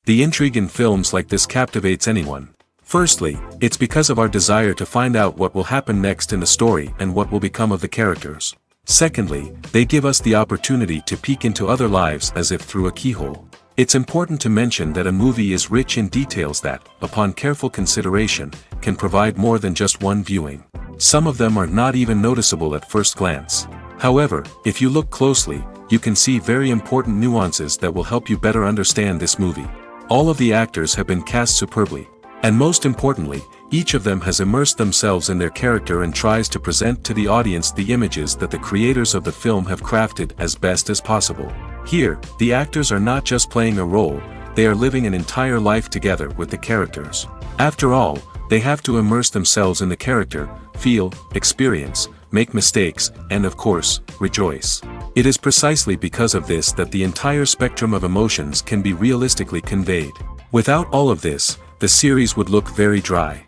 The intrigue in films like this captivates anyone. Firstly, it's because of our desire to find out what will happen next in the story and what will become of the characters. Secondly, they give us the opportunity to peek into other lives as if through a keyhole. It's important to mention that a movie is rich in details that, upon careful consideration, can provide more than just one viewing. Some of them are not even noticeable at first glance. However, if you look closely, you can see very important nuances that will help you better understand this movie. All of the actors have been cast superbly. And most importantly, each of them has immersed themselves in their character and tries to present to the audience the images that the creators of the film have crafted as best as possible. Here, the actors are not just playing a role, they are living an entire life together with the characters. After all, they have to immerse themselves in the character, feel, experience, make mistakes, and of course, rejoice. It is precisely because of this that the entire spectrum of emotions can be realistically conveyed. Without all of this, the series would look very dry.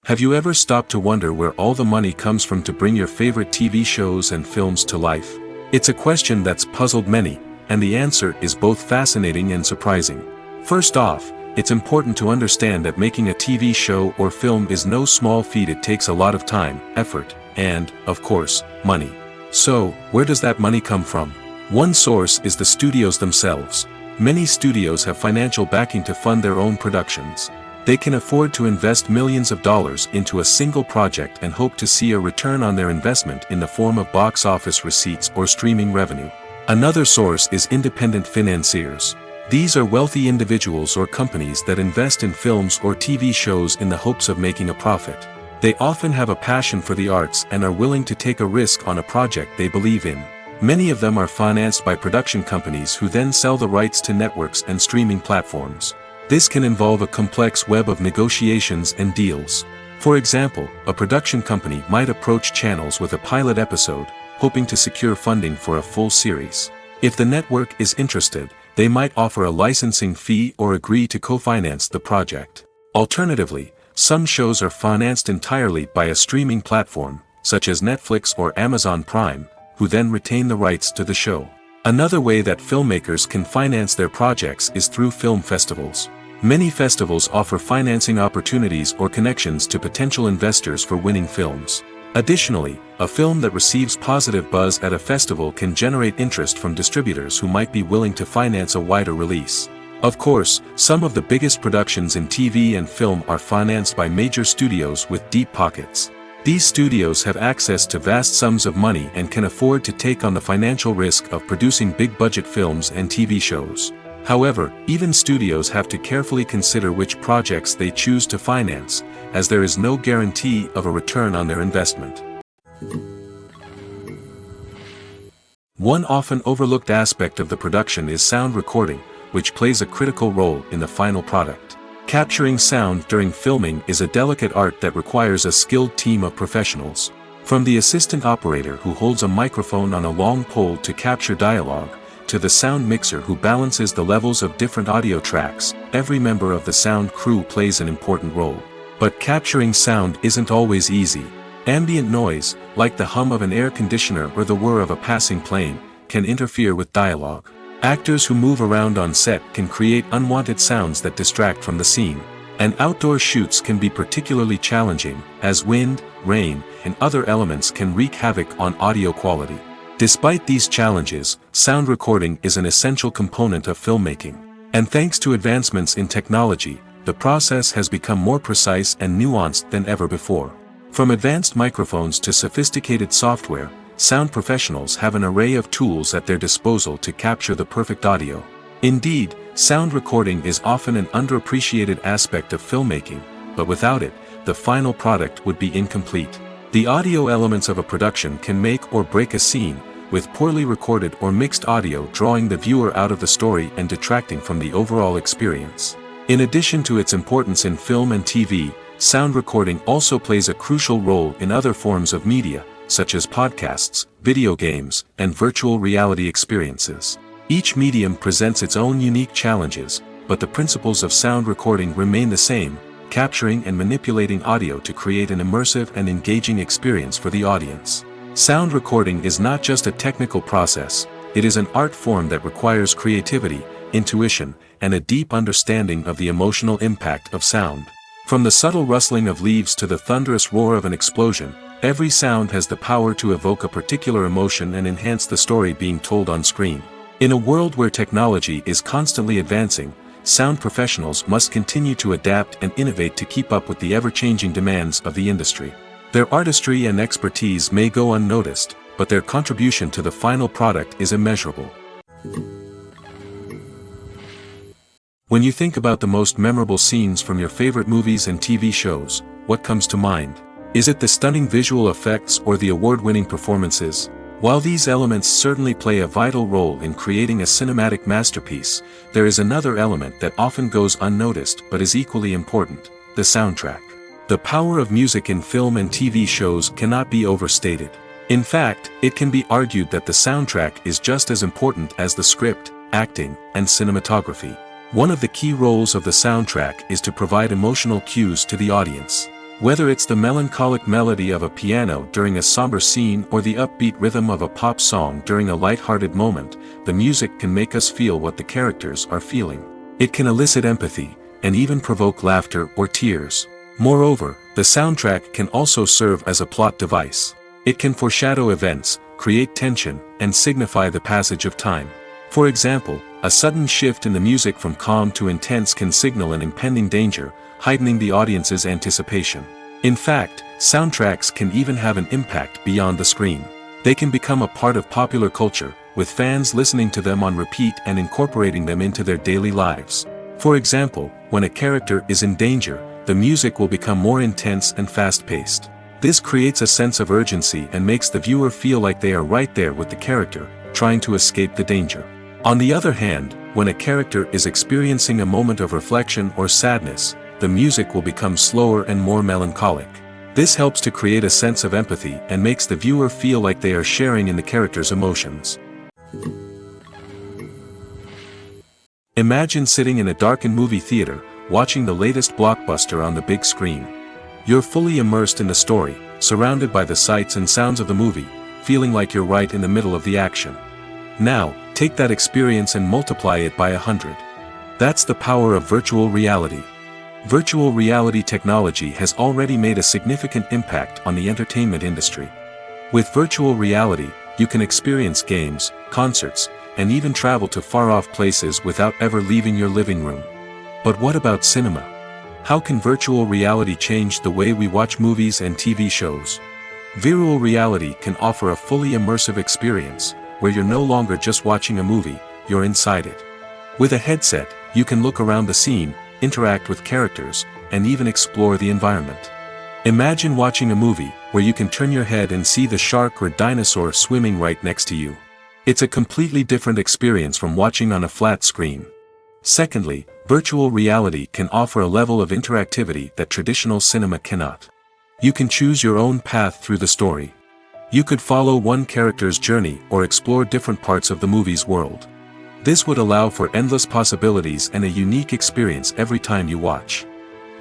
Have you ever stopped to wonder where all the money comes from to bring your favorite TV shows and films to life? It's a question that's puzzled many, and the answer is both fascinating and surprising. First off, it's important to understand that making a TV show or film is no small feat. It takes a lot of time, effort, and, of course, money. So, where does that money come from? One source is the studios themselves. Many studios have financial backing to fund their own productions. They can afford to invest millions of dollars into a single project and hope to see a return on their investment in the form of box office receipts or streaming revenue. Another source is independent financiers. These are wealthy individuals or companies that invest in films or TV shows in the hopes of making a profit. They often have a passion for the arts and are willing to take a risk on a project they believe in. Many of them are financed by production companies who then sell the rights to networks and streaming platforms. This can involve a complex web of negotiations and deals. For example, a production company might approach channels with a pilot episode, hoping to secure funding for a full series. If the network is interested, they might offer a licensing fee or agree to co-finance the project. Alternatively, some shows are financed entirely by a streaming platform, such as Netflix or Amazon Prime, who then retain the rights to the show. Another way that filmmakers can finance their projects is through film festivals. Many festivals offer financing opportunities or connections to potential investors for winning films. Additionally, a film that receives positive buzz at a festival can generate interest from distributors who might be willing to finance a wider release. Of course, some of the biggest productions in TV and film are financed by major studios with deep pockets. These studios have access to vast sums of money and can afford to take on the financial risk of producing big-budget films and TV shows. However, even studios have to carefully consider which projects they choose to finance, as there is no guarantee of a return on their investment. One often overlooked aspect of the production is sound recording, which plays a critical role in the final product. Capturing sound during filming is a delicate art that requires a skilled team of professionals. From the assistant operator who holds a microphone on a long pole to capture dialogue, to the sound mixer who balances the levels of different audio tracks, every member of the sound crew plays an important role. But capturing sound isn't always easy. Ambient noise, like the hum of an air conditioner or the whir of a passing plane, can interfere with dialogue. Actors who move around on set can create unwanted sounds that distract from the scene. And outdoor shoots can be particularly challenging, as wind, rain, and other elements can wreak havoc on audio quality. Despite these challenges, sound recording is an essential component of filmmaking. And thanks to advancements in technology, the process has become more precise and nuanced than ever before. From advanced microphones to sophisticated software, sound professionals have an array of tools at their disposal to capture the perfect audio. Indeed, sound recording is often an underappreciated aspect of filmmaking, but without it, the final product would be incomplete. The audio elements of a production can make or break a scene, with poorly recorded or mixed audio drawing the viewer out of the story and detracting from the overall experience. In addition to its importance in film and TV, sound recording also plays a crucial role in other forms of media, such as podcasts, video games, and virtual reality experiences. Each medium presents its own unique challenges, but the principles of sound recording remain the same, capturing and manipulating audio to create an immersive and engaging experience for the audience. Sound recording is not just a technical process, It is an art form that requires creativity, intuition, and a deep understanding of the emotional impact of sound. From the subtle rustling of leaves to the thunderous roar of an explosion, every sound has the power to evoke a particular emotion and enhance the story being told on screen. In a world where technology is constantly advancing, sound professionals must continue to adapt and innovate to keep up with the ever-changing demands of the industry. Their artistry and expertise may go unnoticed, but their contribution to the final product is immeasurable. When you think about the most memorable scenes from your favorite movies and TV shows, what comes to mind? Is it the stunning visual effects or the award-winning performances? While these elements certainly play a vital role in creating a cinematic masterpiece, there is another element that often goes unnoticed but is equally important: the soundtrack. The power of music in film and TV shows cannot be overstated. In fact, it can be argued that the soundtrack is just as important as the script, acting, and cinematography. One of the key roles of the soundtrack is to provide emotional cues to the audience. Whether it's the melancholic melody of a piano during a somber scene or the upbeat rhythm of a pop song during a light-hearted moment, the music can make us feel what the characters are feeling. It can elicit empathy, and even provoke laughter or tears. Moreover, the soundtrack can also serve as a plot device. It can foreshadow events, create tension, and signify the passage of time. For example, a sudden shift in the music from calm to intense can signal an impending danger, heightening the audience's anticipation. In fact, soundtracks can even have an impact beyond the screen. They can become a part of popular culture, with fans listening to them on repeat and incorporating them into their daily lives. For example, when a character is in danger, the music will become more intense and fast-paced. This creates a sense of urgency and makes the viewer feel like they are right there with the character, trying to escape the danger. On the other hand, when a character is experiencing a moment of reflection or sadness, the music will become slower and more melancholic. This helps to create a sense of empathy and makes the viewer feel like they are sharing in the character's emotions. Imagine sitting in a darkened movie theater, watching the latest blockbuster on the big screen. You're fully immersed in the story, surrounded by the sights and sounds of the movie, feeling like you're right in the middle of the action. Now, take that experience and multiply it by 100. That's the power of virtual reality. Virtual reality technology has already made a significant impact on the entertainment industry. With virtual reality, you can experience games, concerts, and even travel to far-off places without ever leaving your living room. But what about cinema? How can virtual reality change the way we watch movies and TV shows? Virtual reality can offer a fully immersive experience, where you're no longer just watching a movie, you're inside it. With a headset, you can look around the scene, interact with characters, and even explore the environment. Imagine watching a movie where you can turn your head and see the shark or dinosaur swimming right next to you. It's a completely different experience from watching on a flat screen. Secondly, virtual reality can offer a level of interactivity that traditional cinema cannot. You can choose your own path through the story. You could follow one character's journey or explore different parts of the movie's world. This would allow for endless possibilities and a unique experience every time you watch.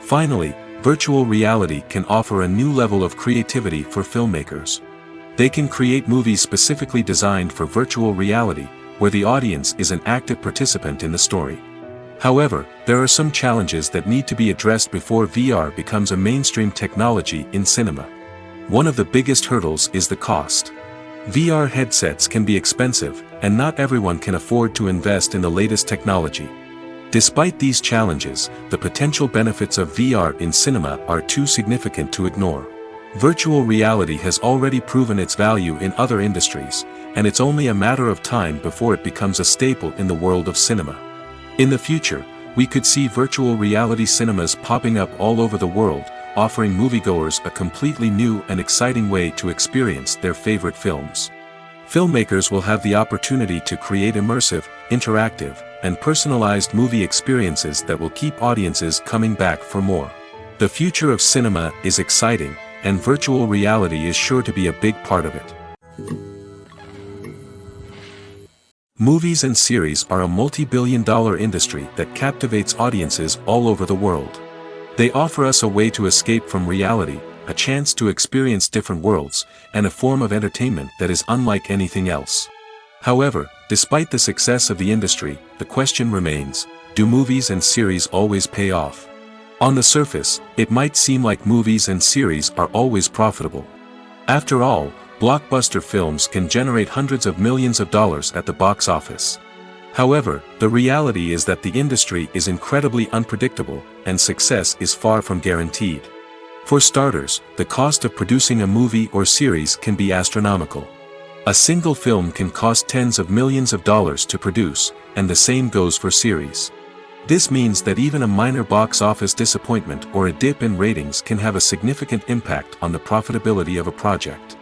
Finally, virtual reality can offer a new level of creativity for filmmakers. They can create movies specifically designed for virtual reality, where the audience is an active participant in the story. However, there are some challenges that need to be addressed before VR becomes a mainstream technology in cinema. One of the biggest hurdles is the cost. VR headsets can be expensive, and not everyone can afford to invest in the latest technology. Despite these challenges, the potential benefits of VR in cinema are too significant to ignore. Virtual reality has already proven its value in other industries, and it's only a matter of time before it becomes a staple in the world of cinema. In the future, we could see virtual reality cinemas popping up all over the world, offering moviegoers a completely new and exciting way to experience their favorite films. Filmmakers will have the opportunity to create immersive, interactive, and personalized movie experiences that will keep audiences coming back for more. The future of cinema is exciting, and virtual reality is sure to be a big part of it. Movies and series are a multi-billion-dollar industry that captivates audiences all over the world. They offer us a way to escape from reality, a chance to experience different worlds, and a form of entertainment that is unlike anything else. However, Despite the success of the industry, the question remains, do movies and series always pay off? On the surface, it might seem like movies and series are always profitable. After all, blockbuster films can generate hundreds of millions of dollars at the box office. However, the reality is that the industry is incredibly unpredictable, and success is far from guaranteed. For starters, the cost of producing a movie or series can be astronomical. A single film can cost tens of millions of dollars to produce, and the same goes for series. This means that even a minor box office disappointment or a dip in ratings can have a significant impact on the profitability of a project.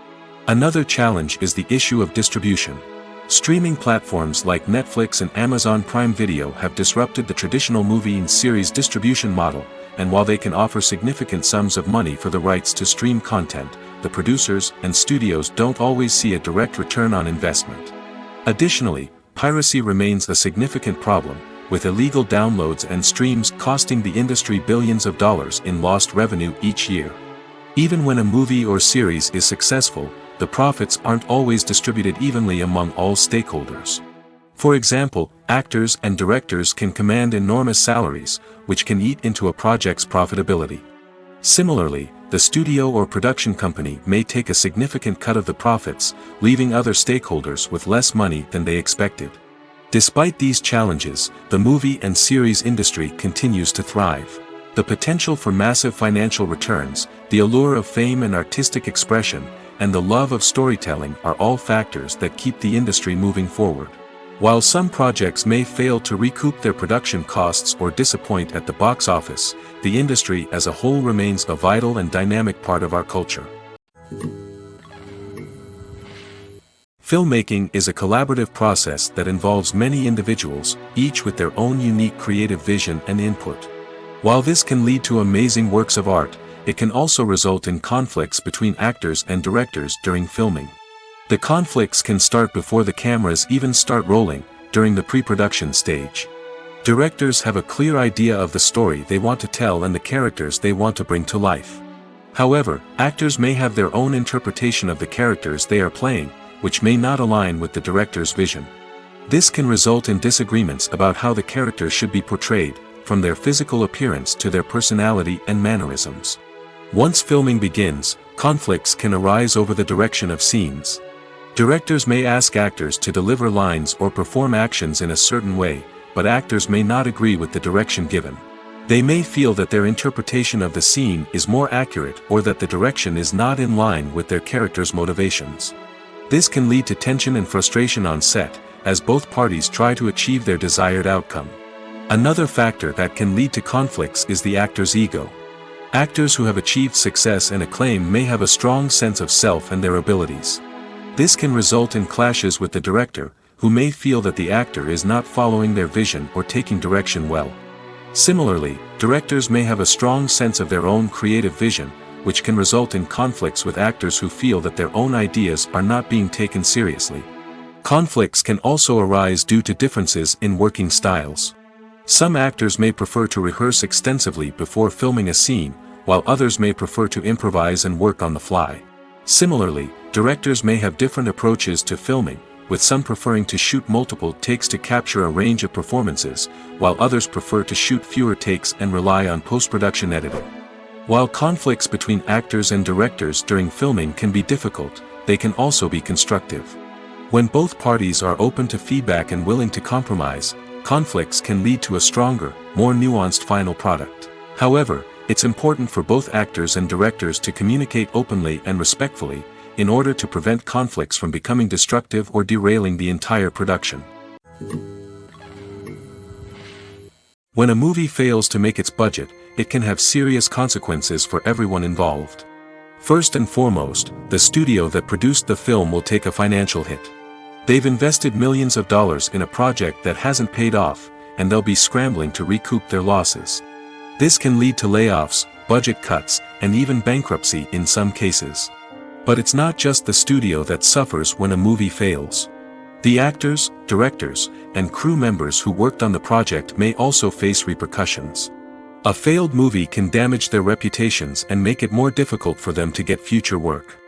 Another challenge is the issue of distribution. Streaming platforms like Netflix and Amazon Prime Video have disrupted the traditional movie and series distribution model, and while they can offer significant sums of money for the rights to stream content, the producers and studios don't always see a direct return on investment. Additionally, piracy remains a significant problem, with illegal downloads and streams costing the industry billions of dollars in lost revenue each year. Even when a movie or series is successful, the profits aren't always distributed evenly among all stakeholders. For example, actors and directors can command enormous salaries, which can eat into a project's profitability. Similarly, the studio or production company may take a significant cut of the profits, leaving other stakeholders with less money than they expected. Despite these challenges, the movie and series industry continues to thrive. The potential for massive financial returns, the allure of fame and artistic expression, and the love of storytelling are all factors that keep the industry moving forward. While some projects may fail to recoup their production costs or disappoint at the box office, the industry as a whole remains a vital and dynamic part of our culture. Filmmaking is a collaborative process that involves many individuals, each with their own unique creative vision and input. While this can lead to amazing works of art, it can also result in conflicts between actors and directors during filming. The conflicts can start before the cameras even start rolling, during the pre-production stage. Directors have a clear idea of the story they want to tell and the characters they want to bring to life. However, actors may have their own interpretation of the characters they are playing, which may not align with the director's vision. This can result in disagreements about how the characters should be portrayed, from their physical appearance to their personality and mannerisms. Once filming begins, conflicts can arise over the direction of scenes. Directors may ask actors to deliver lines or perform actions in a certain way, but actors may not agree with the direction given. They may feel that their interpretation of the scene is more accurate or that the direction is not in line with their character's motivations. This can lead to tension and frustration on set, as both parties try to achieve their desired outcome. Another factor that can lead to conflicts is the actor's ego. Actors who have achieved success and acclaim may have a strong sense of self and their abilities. This can result in clashes with the director, who may feel that the actor is not following their vision or taking direction well. Similarly, directors may have a strong sense of their own creative vision, which can result in conflicts with actors who feel that their own ideas are not being taken seriously. Conflicts can also arise due to differences in working styles. Some actors may prefer to rehearse extensively before filming a scene, while others may prefer to improvise and work on the fly. Similarly, directors may have different approaches to filming, with some preferring to shoot multiple takes to capture a range of performances, while others prefer to shoot fewer takes and rely on post-production editing. While conflicts between actors and directors during filming can be difficult, they can also be constructive. When both parties are open to feedback and willing to compromise, conflicts can lead to a stronger, more nuanced final product. However, it's important for both actors and directors to communicate openly and respectfully, in order to prevent conflicts from becoming destructive or derailing the entire production. When a movie fails to make its budget, it can have serious consequences for everyone involved. First and foremost, the studio that produced the film will take a financial hit. They've invested millions of dollars in a project that hasn't paid off, and they'll be scrambling to recoup their losses. This can lead to layoffs, budget cuts, and even bankruptcy in some cases. But it's not just the studio that suffers when a movie fails. The actors, directors, and crew members who worked on the project may also face repercussions. A failed movie can damage their reputations and make it more difficult for them to get future work.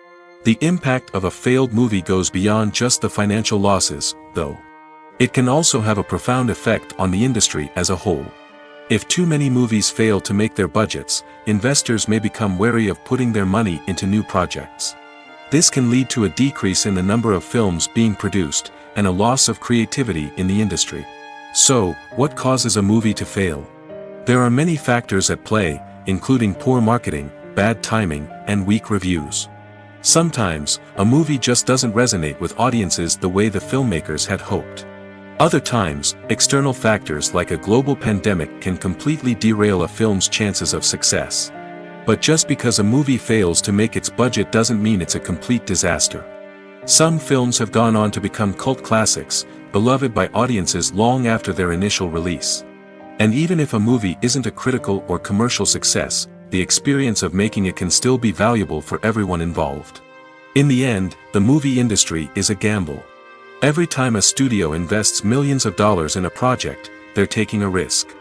The impact of a failed movie goes beyond just the financial losses, though. It can also have a profound effect on the industry as a whole. If too many movies fail to make their budgets, investors may become wary of putting their money into new projects. This can lead to a decrease in the number of films being produced, and a loss of creativity in the industry. So, what causes a movie to fail? There are many factors at play, including poor marketing, bad timing, and weak reviews. Sometimes, a movie just doesn't resonate with audiences the way the filmmakers had hoped. Other times, external factors like a global pandemic can completely derail a film's chances of success. But just because a movie fails to make its budget doesn't mean it's a complete disaster. Some films have gone on to become cult classics, beloved by audiences long after their initial release. And even if a movie isn't a critical or commercial success, the experience of making it can still be valuable for everyone involved. In the end, the movie industry is a gamble. Every time a studio invests millions of dollars in a project, they're taking a risk.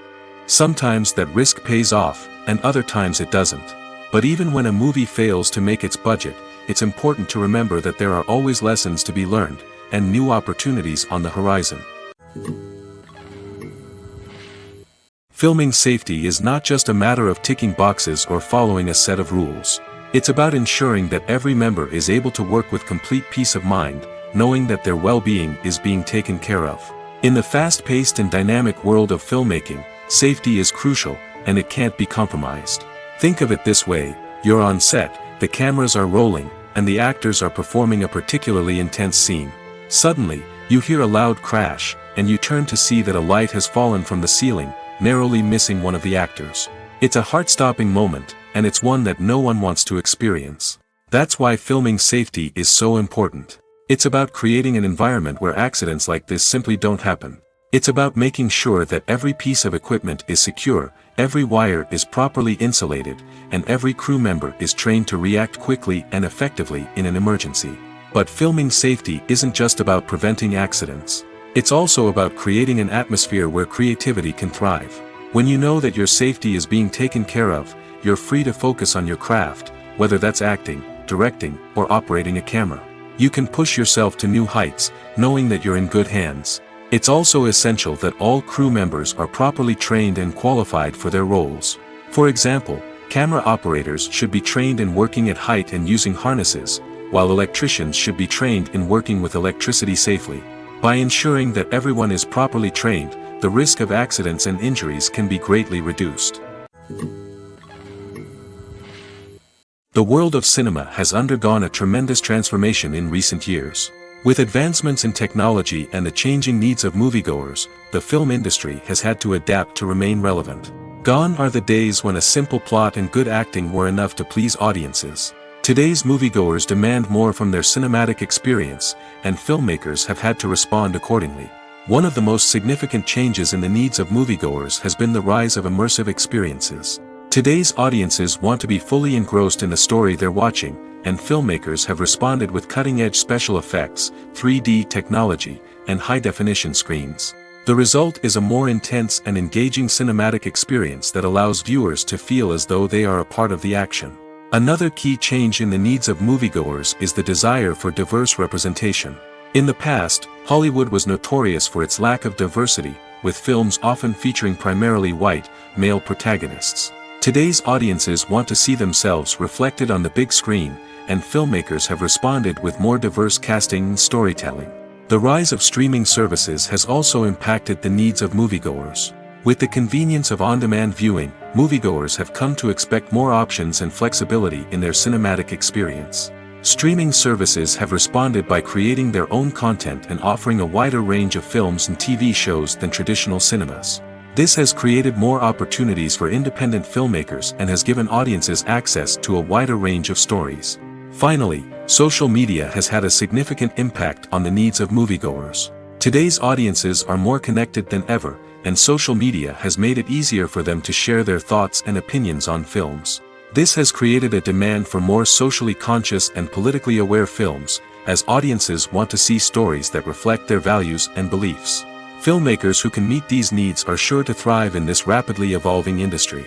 Sometimes that risk pays off, and other times it doesn't. But even when a movie fails to make its budget, it's important to remember that there are always lessons to be learned, and new opportunities on the horizon. Filming safety is not just a matter of ticking boxes or following a set of rules. It's about ensuring that every member is able to work with complete peace of mind, knowing that their well-being is being taken care of. In the fast-paced and dynamic world of filmmaking, safety is crucial, and it can't be compromised. Think of it this way: you're on set, the cameras are rolling, and the actors are performing a particularly intense scene. Suddenly, you hear a loud crash, and you turn to see that a light has fallen from the ceiling, narrowly missing one of the actors. It's a heart-stopping moment, and it's one that no one wants to experience. That's why filming safety is so important. It's about creating an environment where accidents like this simply don't happen. It's about making sure that every piece of equipment is secure, every wire is properly insulated, and every crew member is trained to react quickly and effectively in an emergency. But filming safety isn't just about preventing accidents. It's also about creating an atmosphere where creativity can thrive. When you know that your safety is being taken care of, you're free to focus on your craft, whether that's acting, directing, or operating a camera. You can push yourself to new heights, knowing that you're in good hands. It's also essential that all crew members are properly trained and qualified for their roles. For example, camera operators should be trained in working at height and using harnesses, while electricians should be trained in working with electricity safely. By ensuring that everyone is properly trained, the risk of accidents and injuries can be greatly reduced. The world of cinema has undergone a tremendous transformation in recent years. With advancements in technology and the changing needs of moviegoers, the film industry has had to adapt to remain relevant. Gone are the days when a simple plot and good acting were enough to please audiences. Today's moviegoers demand more from their cinematic experience, and filmmakers have had to respond accordingly. One of the most significant changes in the needs of moviegoers has been the rise of immersive experiences. Today's audiences want to be fully engrossed in the story they're watching, and filmmakers have responded with cutting-edge special effects, 3D technology, and high-definition screens. The result is a more intense and engaging cinematic experience that allows viewers to feel as though they are a part of the action. Another key change in the needs of moviegoers is the desire for diverse representation. In the past, Hollywood was notorious for its lack of diversity, with films often featuring primarily white, male protagonists. Today's audiences want to see themselves reflected on the big screen, and filmmakers have responded with more diverse casting and storytelling. The rise of streaming services has also impacted the needs of moviegoers. With the convenience of on-demand viewing, moviegoers have come to expect more options and flexibility in their cinematic experience. Streaming services have responded by creating their own content and offering a wider range of films and TV shows than traditional cinemas. This has created more opportunities for independent filmmakers and has given audiences access to a wider range of stories. Finally, social media has had a significant impact on the needs of moviegoers. Today's audiences are more connected than ever, and social media has made it easier for them to share their thoughts and opinions on films. This has created a demand for more socially conscious and politically aware films, as audiences want to see stories that reflect their values and beliefs. Filmmakers who can meet these needs are sure to thrive in this rapidly evolving industry.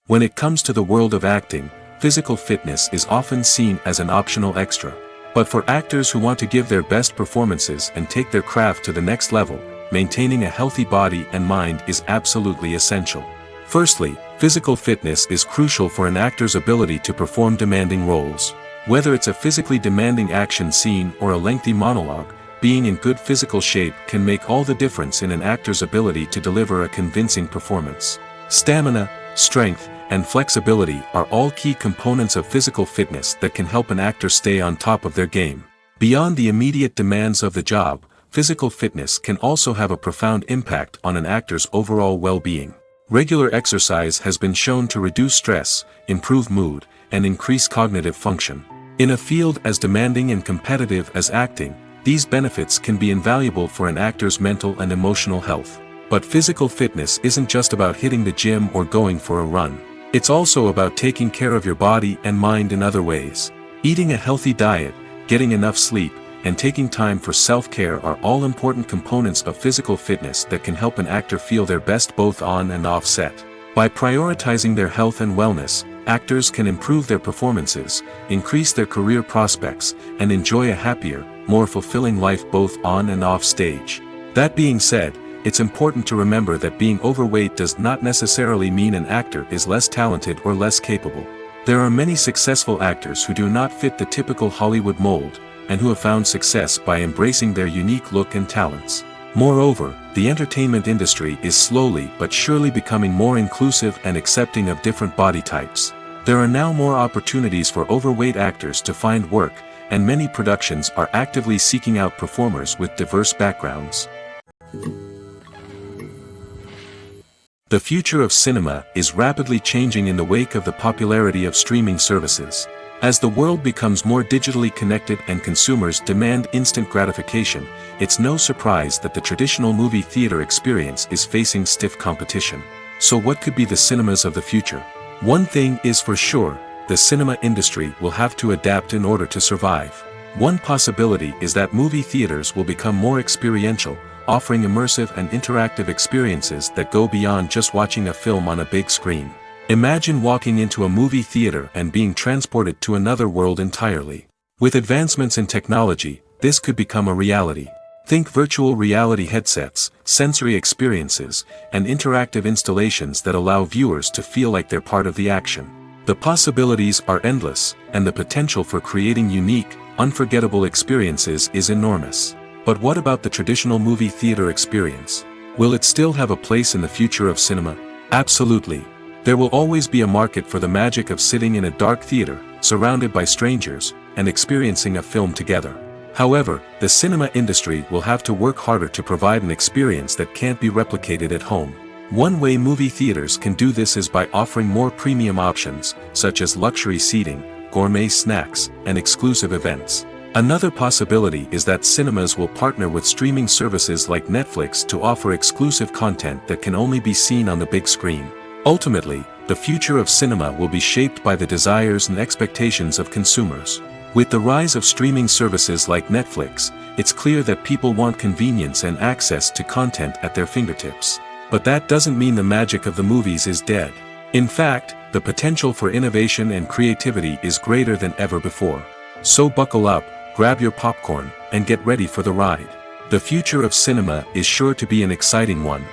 When it comes to the world of acting, physical fitness is often seen as an optional extra. But for actors who want to give their best performances and take their craft to the next level, maintaining a healthy body and mind is absolutely essential. Firstly, physical fitness is crucial for an actor's ability to perform demanding roles. Whether it's a physically demanding action scene or a lengthy monologue, being in good physical shape can make all the difference in an actor's ability to deliver a convincing performance. Stamina, strength, and flexibility are all key components of physical fitness that can help an actor stay on top of their game. Beyond the immediate demands of the job, physical fitness can also have a profound impact on an actor's overall well-being. Regular exercise has been shown to reduce stress, improve mood, and increase cognitive function. In a field as demanding and competitive as acting, these benefits can be invaluable for an actor's mental and emotional health. But physical fitness isn't just about hitting the gym or going for a run. It's also about taking care of your body and mind in other ways. Eating a healthy diet, getting enough sleep, and taking time for self-care are all important components of physical fitness that can help an actor feel their best both on and off set. By prioritizing their health and wellness, actors can improve their performances, increase their career prospects, and enjoy a happier, more fulfilling life both on and off stage. That being said, it's important to remember that being overweight does not necessarily mean an actor is less talented or less capable. There are many successful actors who do not fit the typical Hollywood mold, and who have found success by embracing their unique look and talents. Moreover, the entertainment industry is slowly but surely becoming more inclusive and accepting of different body types. There are now more opportunities for overweight actors to find work, and many productions are actively seeking out performers with diverse backgrounds. The future of cinema is rapidly changing in the wake of the popularity of streaming services. As the world becomes more digitally connected and consumers demand instant gratification, it's no surprise that the traditional movie theater experience is facing stiff competition. So what could be the cinemas of the future? One thing is for sure, the cinema industry will have to adapt in order to survive. One possibility is that movie theaters will become more experiential, offering immersive and interactive experiences that go beyond just watching a film on a big screen. Imagine walking into a movie theater and being transported to another world entirely. With advancements in technology, this could become a reality. Think virtual reality headsets, sensory experiences, and interactive installations that allow viewers to feel like they're part of the action. The possibilities are endless, and the potential for creating unique, unforgettable experiences is enormous. But what about the traditional movie theater experience? Will it still have a place in the future of cinema? Absolutely. There will always be a market for the magic of sitting in a dark theater, surrounded by strangers, and experiencing a film together. However, the cinema industry will have to work harder to provide an experience that can't be replicated at home. One way movie theaters can do this is by offering more premium options, such as luxury seating, gourmet snacks, and exclusive events. Another possibility is that cinemas will partner with streaming services like Netflix to offer exclusive content that can only be seen on the big screen. Ultimately, the future of cinema will be shaped by the desires and expectations of consumers. With the rise of streaming services like Netflix, it's clear that people want convenience and access to content at their fingertips. But that doesn't mean the magic of the movies is dead. In fact, the potential for innovation and creativity is greater than ever before. So buckle up, grab your popcorn, and get ready for the ride. The future of cinema is sure to be an exciting one.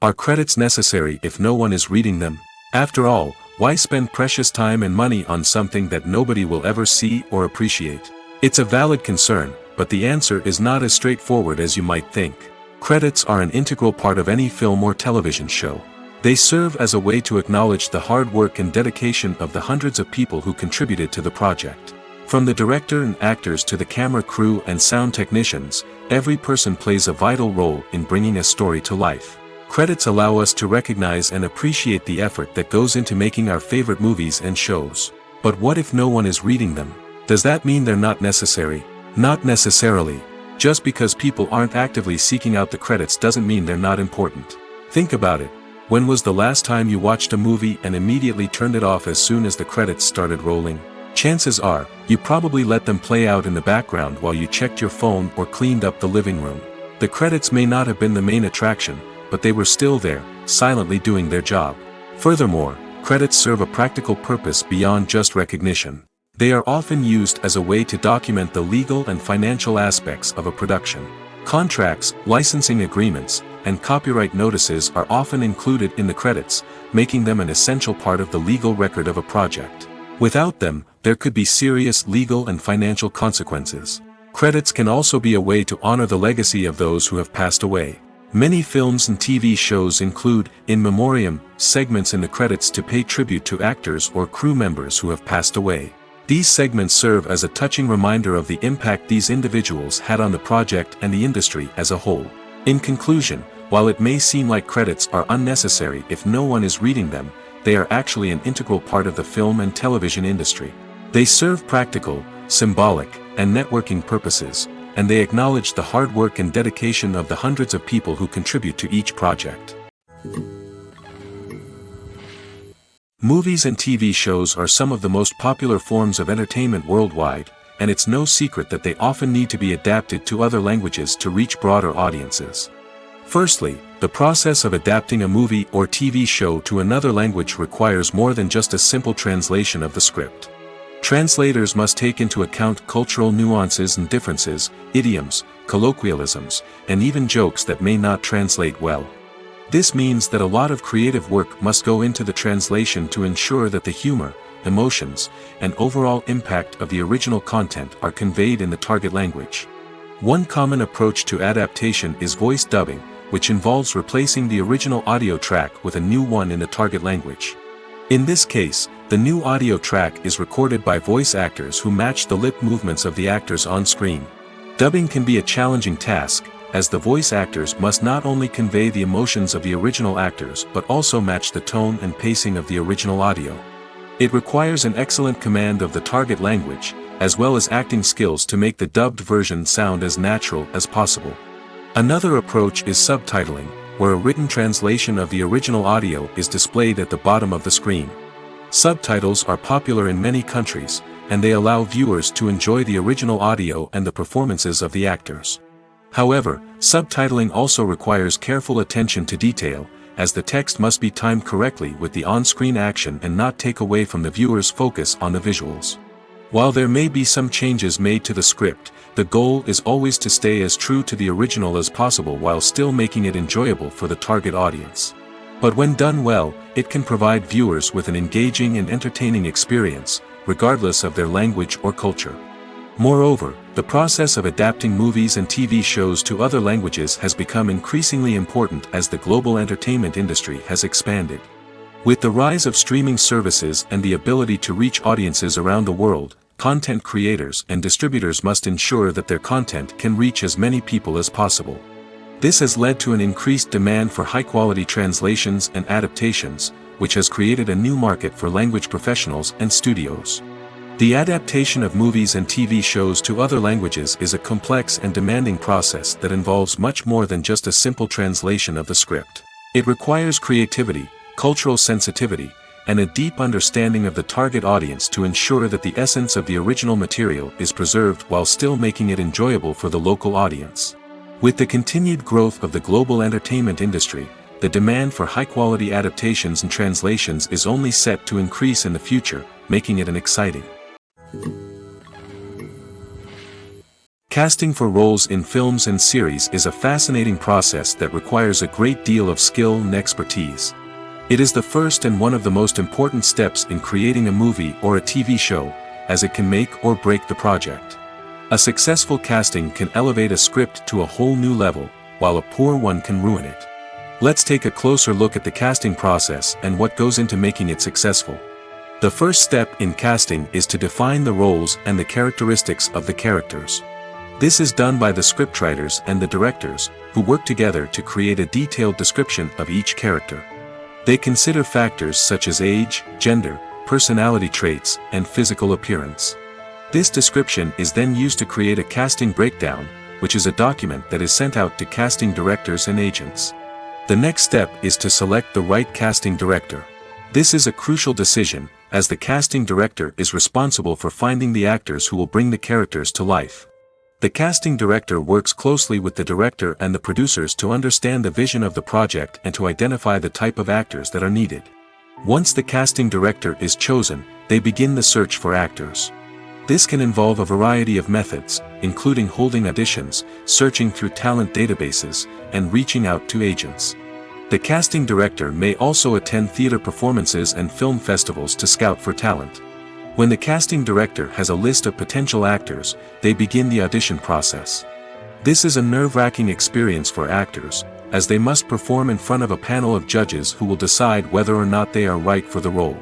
Are credits necessary if no one is reading them? After all, why spend precious time and money on something that nobody will ever see or appreciate? It's a valid concern, but the answer is not as straightforward as you might think. Credits are an integral part of any film or television show. They serve as a way to acknowledge the hard work and dedication of the hundreds of people who contributed to the project. From the director and actors to the camera crew and sound technicians, every person plays a vital role in bringing a story to life. Credits allow us to recognize and appreciate the effort that goes into making our favorite movies and shows. But what if no one is reading them? Does that mean they're not necessary? Not necessarily. Just because people aren't actively seeking out the credits doesn't mean they're not important. Think about it. When was the last time you watched a movie and immediately turned it off as soon as the credits started rolling? Chances are, you probably let them play out in the background while you checked your phone or cleaned up the living room. The credits may not have been the main attraction, but they were still there, silently doing their job. Furthermore, credits serve a practical purpose beyond just recognition. They are often used as a way to document the legal and financial aspects of a production. Contracts, licensing agreements, and copyright notices are often included in the credits, making them an essential part of the legal record of a project. Without them, there could be serious legal and financial consequences. Credits can also be a way to honor the legacy of those who have passed away. Many films and TV shows include, in memoriam, segments in the credits to pay tribute to actors or crew members who have passed away. These segments serve as a touching reminder of the impact these individuals had on the project and the industry as a whole. In conclusion, while it may seem like credits are unnecessary if no one is reading them, they are actually an integral part of the film and television industry. They serve practical, symbolic, and networking purposes, and they acknowledge the hard work and dedication of the hundreds of people who contribute to each project. Movies and TV shows are some of the most popular forms of entertainment worldwide, and it's no secret that they often need to be adapted to other languages to reach broader audiences. Firstly, the process of adapting a movie or TV show to another language requires more than just a simple translation of the script. Translators must take into account cultural nuances and differences, idioms, colloquialisms, and even jokes that may not translate well. This means that a lot of creative work must go into the translation to ensure that the humor, emotions, and overall impact of the original content are conveyed in the target language. One common approach to adaptation is voice dubbing, which involves replacing the original audio track with a new one in the target language. In this case, the new audio track is recorded by voice actors who match the lip movements of the actors on screen. Dubbing can be a challenging task, as the voice actors must not only convey the emotions of the original actors but also match the tone and pacing of the original audio. It requires an excellent command of the target language, as well as acting skills to make the dubbed version sound as natural as possible. Another approach is subtitling, where a written translation of the original audio is displayed at the bottom of the screen. Subtitles are popular in many countries, and they allow viewers to enjoy the original audio and the performances of the actors. However, subtitling also requires careful attention to detail, as the text must be timed correctly with the on-screen action and not take away from the viewer's focus on the visuals. While there may be some changes made to the script, the goal is always to stay as true to the original as possible while still making it enjoyable for the target audience. But when done well, it can provide viewers with an engaging and entertaining experience, regardless of their language or culture. Moreover, the process of adapting movies and TV shows to other languages has become increasingly important as the global entertainment industry has expanded. With the rise of streaming services and the ability to reach audiences around the world, content creators and distributors must ensure that their content can reach as many people as possible. This has led to an increased demand for high-quality translations and adaptations, which has created a new market for language professionals and studios. The adaptation of movies and TV shows to other languages is a complex and demanding process that involves much more than just a simple translation of the script. It requires creativity, cultural sensitivity, and a deep understanding of the target audience to ensure that the essence of the original material is preserved while still making it enjoyable for the local audience. With the continued growth of the global entertainment industry, the demand for high-quality adaptations and translations is only set to increase in the future, making it an exciting. Casting for roles in films and series is a fascinating process that requires a great deal of skill and expertise. It is the first and one of the most important steps in creating a movie or a TV show, as it can make or break the project. A successful casting can elevate a script to a whole new level, while a poor one can ruin it. Let's take a closer look at the casting process and what goes into making it successful. The first step in casting is to define the roles and the characteristics of the characters. This is done by the scriptwriters and the directors, who work together to create a detailed description of each character. They consider factors such as age, gender, personality traits, and physical appearance. This description is then used to create a casting breakdown, which is a document that is sent out to casting directors and agents. The next step is to select the right casting director. This is a crucial decision, as the casting director is responsible for finding the actors who will bring the characters to life. The casting director works closely with the director and the producers to understand the vision of the project and to identify the type of actors that are needed. Once the casting director is chosen, they begin the search for actors. This can involve a variety of methods, including holding auditions, searching through talent databases, and reaching out to agents. The casting director may also attend theater performances and film festivals to scout for talent. When the casting director has a list of potential actors, they begin the audition process. This is a nerve-wracking experience for actors, as they must perform in front of a panel of judges who will decide whether or not they are right for the role.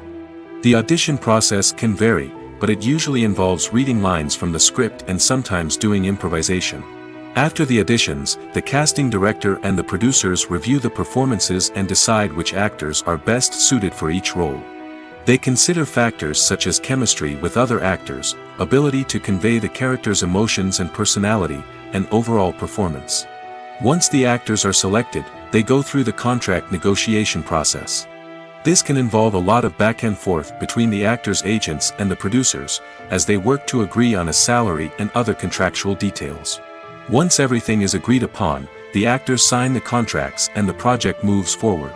The audition process can vary, but it usually involves reading lines from the script and sometimes doing improvisation. After the auditions, the casting director and the producers review the performances and decide which actors are best suited for each role. They consider factors such as chemistry with other actors, ability to convey the character's emotions and personality, and overall performance. Once the actors are selected, they go through the contract negotiation process. This can involve a lot of back and forth between the actors' agents and the producers, as they work to agree on a salary and other contractual details. Once everything is agreed upon, the actors sign the contracts and the project moves forward.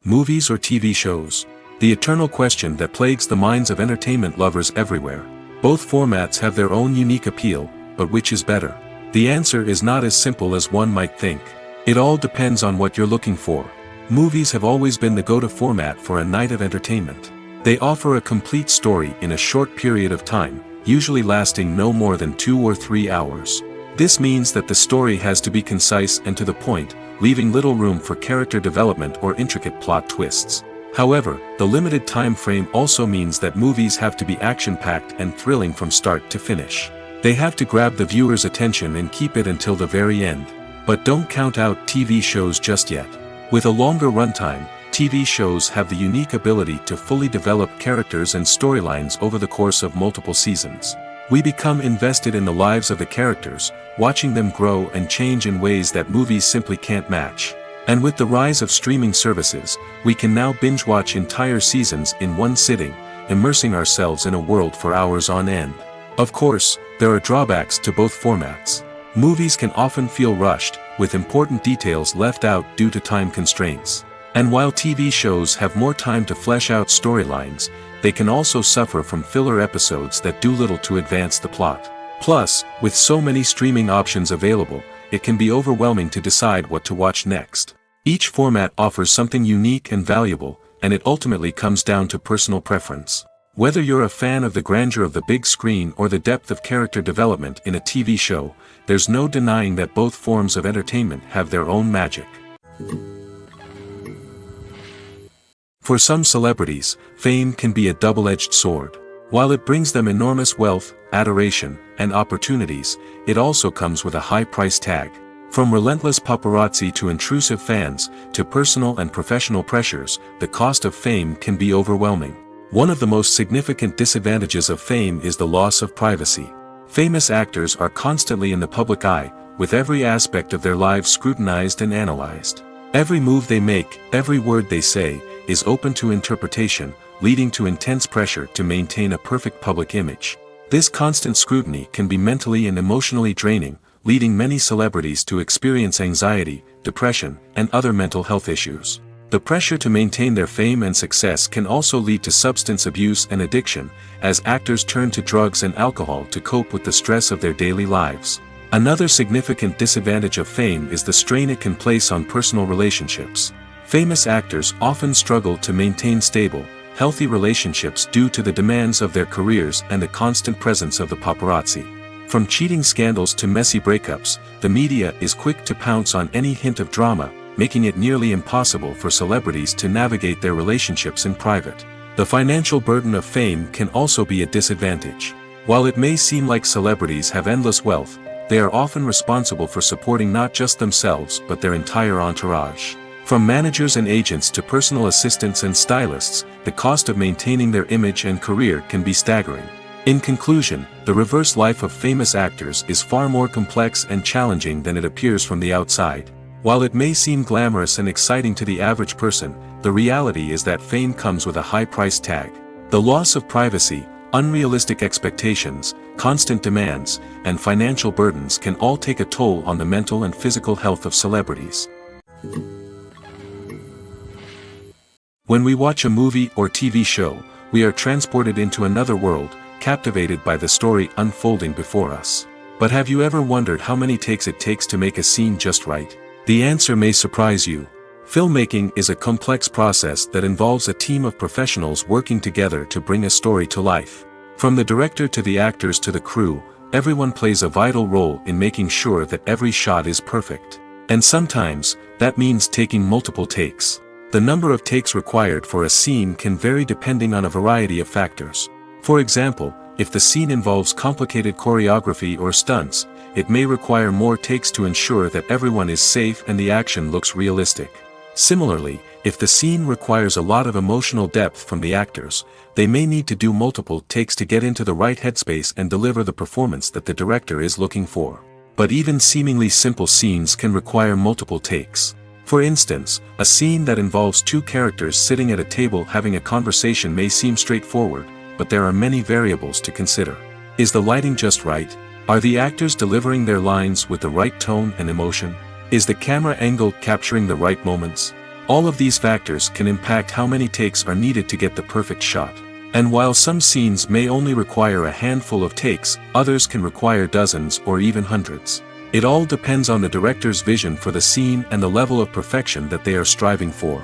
Movies or TV shows? The eternal question that plagues the minds of entertainment lovers everywhere. Both formats have their own unique appeal, but which is better? The answer is not as simple as one might think. It all depends on what you're looking for. Movies have always been the go-to format for a night of entertainment. They offer a complete story in a short period of time, usually lasting no more than 2 or 3 hours. This means that the story has to be concise and to the point, leaving little room for character development or intricate plot twists. However, the limited time frame also means that movies have to be action-packed and thrilling from start to finish. They have to grab the viewer's attention and keep it until the very end. But don't count out TV shows just yet. With a longer runtime, TV shows have the unique ability to fully develop characters and storylines over the course of multiple seasons. We become invested in the lives of the characters, watching them grow and change in ways that movies simply can't match. And with the rise of streaming services, we can now binge-watch entire seasons in one sitting, immersing ourselves in a world for hours on end. Of course, there are drawbacks to both formats. Movies can often feel rushed, with important details left out due to time constraints. And while TV shows have more time to flesh out storylines, they can also suffer from filler episodes that do little to advance the plot. Plus, with so many streaming options available, it can be overwhelming to decide what to watch next. Each format offers something unique and valuable, and it ultimately comes down to personal preference. Whether you're a fan of the grandeur of the big screen or the depth of character development in a TV show, there's no denying that both forms of entertainment have their own magic. For some celebrities, fame can be a double-edged sword. While it brings them enormous wealth, adoration, and opportunities, it also comes with a high price tag. From relentless paparazzi to intrusive fans, to personal and professional pressures, the cost of fame can be overwhelming. One of the most significant disadvantages of fame is the loss of privacy. Famous actors are constantly in the public eye, with every aspect of their lives scrutinized and analyzed. Every move they make, every word they say, is open to interpretation, leading to intense pressure to maintain a perfect public image. This constant scrutiny can be mentally and emotionally draining, leading many celebrities to experience anxiety, depression, and other mental health issues. The pressure to maintain their fame and success can also lead to substance abuse and addiction, as actors turn to drugs and alcohol to cope with the stress of their daily lives. Another significant disadvantage of fame is the strain it can place on personal relationships. Famous actors often struggle to maintain stable, healthy relationships due to the demands of their careers and the constant presence of the paparazzi. From cheating scandals to messy breakups, the media is quick to pounce on any hint of drama, making it nearly impossible for celebrities to navigate their relationships in private. The financial burden of fame can also be a disadvantage. While it may seem like celebrities have endless wealth, they are often responsible for supporting not just themselves but their entire entourage. From managers and agents to personal assistants and stylists, the cost of maintaining their image and career can be staggering. In conclusion, the reverse life of famous actors is far more complex and challenging than it appears from the outside. While it may seem glamorous and exciting to the average person, the reality is that fame comes with a high price tag. The loss of privacy, unrealistic expectations, constant demands, and financial burdens can all take a toll on the mental and physical health of celebrities. When we watch a movie or TV show, we are transported into another world, captivated by the story unfolding before us. But have you ever wondered how many takes it takes to make a scene just right? The answer may surprise you. Filmmaking is a complex process that involves a team of professionals working together to bring a story to life. From the director to the actors to the crew, everyone plays a vital role in making sure that every shot is perfect. And sometimes, that means taking multiple takes. The number of takes required for a scene can vary depending on a variety of factors. For example, if the scene involves complicated choreography or stunts, it may require more takes to ensure that everyone is safe and the action looks realistic. Similarly, if the scene requires a lot of emotional depth from the actors, they may need to do multiple takes to get into the right headspace and deliver the performance that the director is looking for. But even seemingly simple scenes can require multiple takes. For instance, a scene that involves two characters sitting at a table having a conversation may seem straightforward, but there are many variables to consider. Is the lighting just right? Are the actors delivering their lines with the right tone and emotion? Is the camera angle capturing the right moments? All of these factors can impact how many takes are needed to get the perfect shot. And while some scenes may only require a handful of takes, others can require dozens or even hundreds. It all depends on the director's vision for the scene and the level of perfection that they are striving for.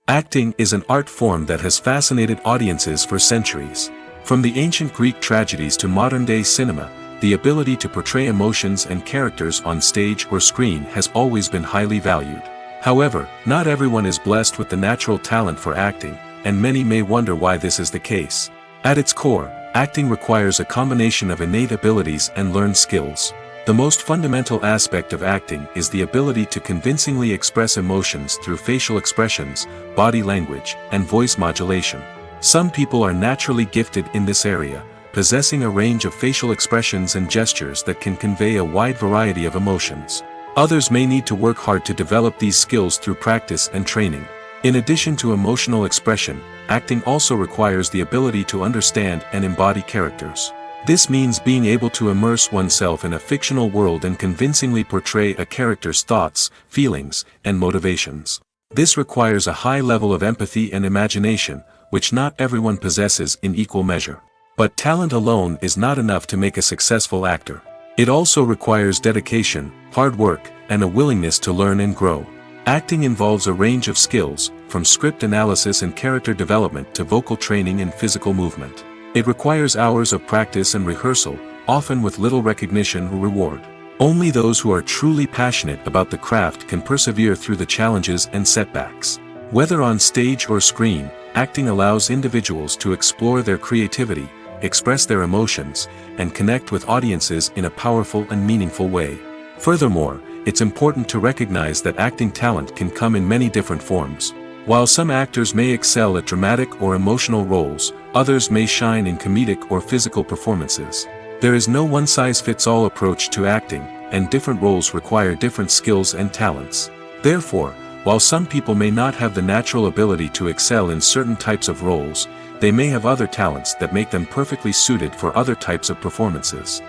Acting is an art form that has fascinated audiences for centuries. From the ancient Greek tragedies to modern-day cinema, the ability to portray emotions and characters on stage or screen has always been highly valued. However, not everyone is blessed with the natural talent for acting, and many may wonder why this is the case. At its core, acting requires a combination of innate abilities and learned skills. The most fundamental aspect of acting is the ability to convincingly express emotions through facial expressions, body language, and voice modulation. Some people are naturally gifted in this area, possessing a range of facial expressions and gestures that can convey a wide variety of emotions. Others may need to work hard to develop these skills through practice and training. In addition to emotional expression, acting also requires the ability to understand and embody characters. This means being able to immerse oneself in a fictional world and convincingly portray a character's thoughts, feelings, and motivations. This requires a high level of empathy and imagination, which not everyone possesses in equal measure. But talent alone is not enough to make a successful actor. It also requires dedication, hard work, and a willingness to learn and grow. Acting involves a range of skills, from script analysis and character development to vocal training and physical movement. It requires hours of practice and rehearsal, often with little recognition or reward. Only those who are truly passionate about the craft can persevere through the challenges and setbacks. Whether on stage or screen, acting allows individuals to explore their creativity, express their emotions, and connect with audiences in a powerful and meaningful way. Furthermore, it's important to recognize that acting talent can come in many different forms. While some actors may excel at dramatic or emotional roles, others may shine in comedic or physical performances. There is no one-size-fits-all approach to acting, and different roles require different skills and talents. Therefore, while some people may not have the natural ability to excel in certain types of roles, they may have other talents that make them perfectly suited for other types of performances.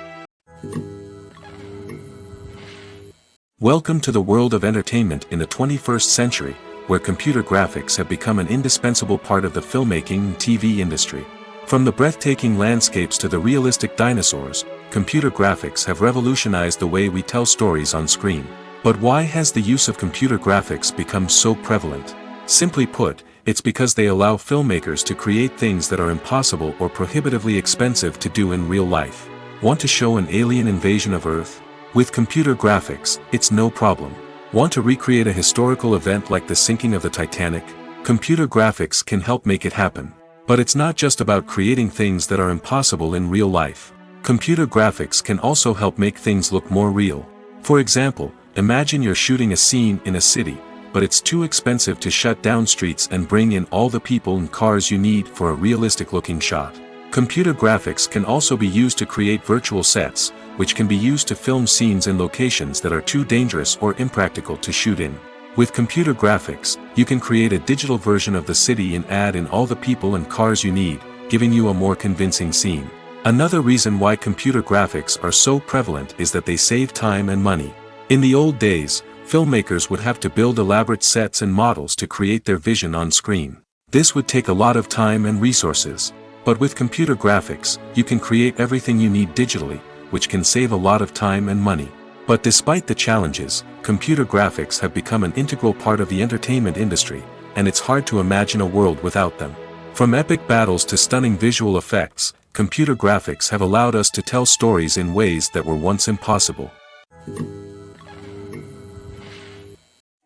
Welcome to the world of entertainment in the 21st century, where computer graphics have become an indispensable part of the filmmaking and TV industry. From the breathtaking landscapes to the realistic dinosaurs, computer graphics have revolutionized the way we tell stories on screen. But why has the use of computer graphics become so prevalent? Simply put, it's because they allow filmmakers to create things that are impossible or prohibitively expensive to do in real life. Want to show an alien invasion of Earth? With computer graphics, it's no problem. Want to recreate a historical event like the sinking of the Titanic? Computer graphics can help make it happen. But it's not just about creating things that are impossible in real life. Computer graphics can also help make things look more real. For example, imagine you're shooting a scene in a city, but it's too expensive to shut down streets and bring in all the people and cars you need for a realistic-looking shot. Computer graphics can also be used to create virtual sets, which can be used to film scenes in locations that are too dangerous or impractical to shoot in. With computer graphics, you can create a digital version of the city and add in all the people and cars you need, giving you a more convincing scene. Another reason why computer graphics are so prevalent is that they save time and money. In the old days, filmmakers would have to build elaborate sets and models to create their vision on screen. This would take a lot of time and resources. But with computer graphics, you can create everything you need digitally, which can save a lot of time and money. But despite the challenges, computer graphics have become an integral part of the entertainment industry, and it's hard to imagine a world without them. From epic battles to stunning visual effects, computer graphics have allowed us to tell stories in ways that were once impossible.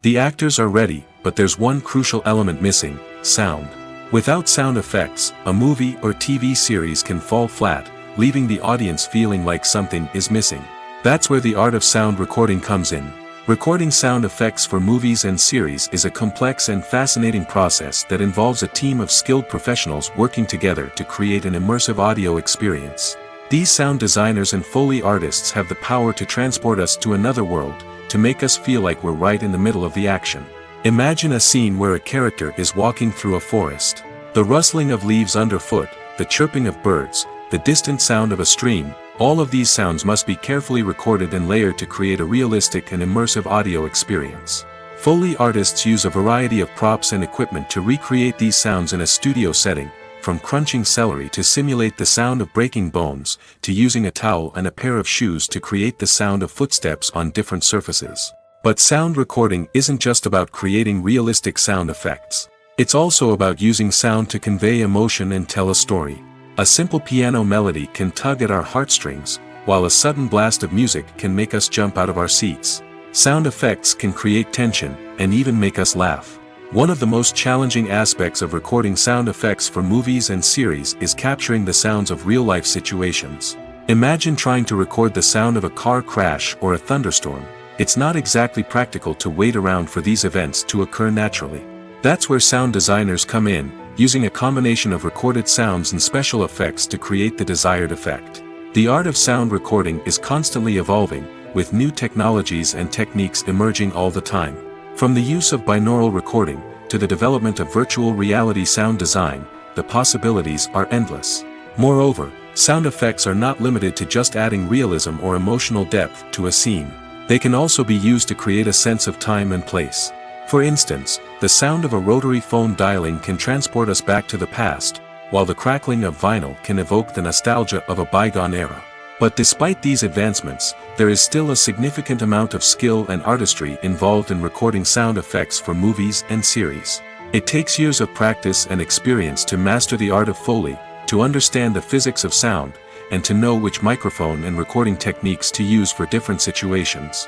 The actors are ready, but there's one crucial element missing: sound. Without sound effects, a movie or TV series can fall flat, leaving the audience feeling like something is missing. That's where the art of sound recording comes in. Recording sound effects for movies and series is a complex and fascinating process that involves a team of skilled professionals working together to create an immersive audio experience. These sound designers and Foley artists have the power to transport us to another world, to make us feel like we're right in the middle of the action. Imagine a scene where a character is walking through a forest. The rustling of leaves underfoot, the chirping of birds, the distant sound of a stream, all of these sounds must be carefully recorded and layered to create a realistic and immersive audio experience. Foley artists use a variety of props and equipment to recreate these sounds in a studio setting, from crunching celery to simulate the sound of breaking bones, to using a towel and a pair of shoes to create the sound of footsteps on different surfaces. But sound recording isn't just about creating realistic sound effects. It's also about using sound to convey emotion and tell a story. A simple piano melody can tug at our heartstrings, while a sudden blast of music can make us jump out of our seats. Sound effects can create tension, and even make us laugh. One of the most challenging aspects of recording sound effects for movies and series is capturing the sounds of real-life situations. Imagine trying to record the sound of a car crash or a thunderstorm. It's not exactly practical to wait around for these events to occur naturally. That's where sound designers come in, using a combination of recorded sounds and special effects to create the desired effect. The art of sound recording is constantly evolving, with new technologies and techniques emerging all the time. From the use of binaural recording, to the development of virtual reality sound design, the possibilities are endless. Moreover, sound effects are not limited to just adding realism or emotional depth to a scene. They can also be used to create a sense of time and place. For instance, the sound of a rotary phone dialing can transport us back to the past, while the crackling of vinyl can evoke the nostalgia of a bygone era. But despite these advancements, there is still a significant amount of skill and artistry involved in recording sound effects for movies and series. It takes years of practice and experience to master the art of Foley, to understand the physics of sound, and to know which microphone and recording techniques to use for different situations.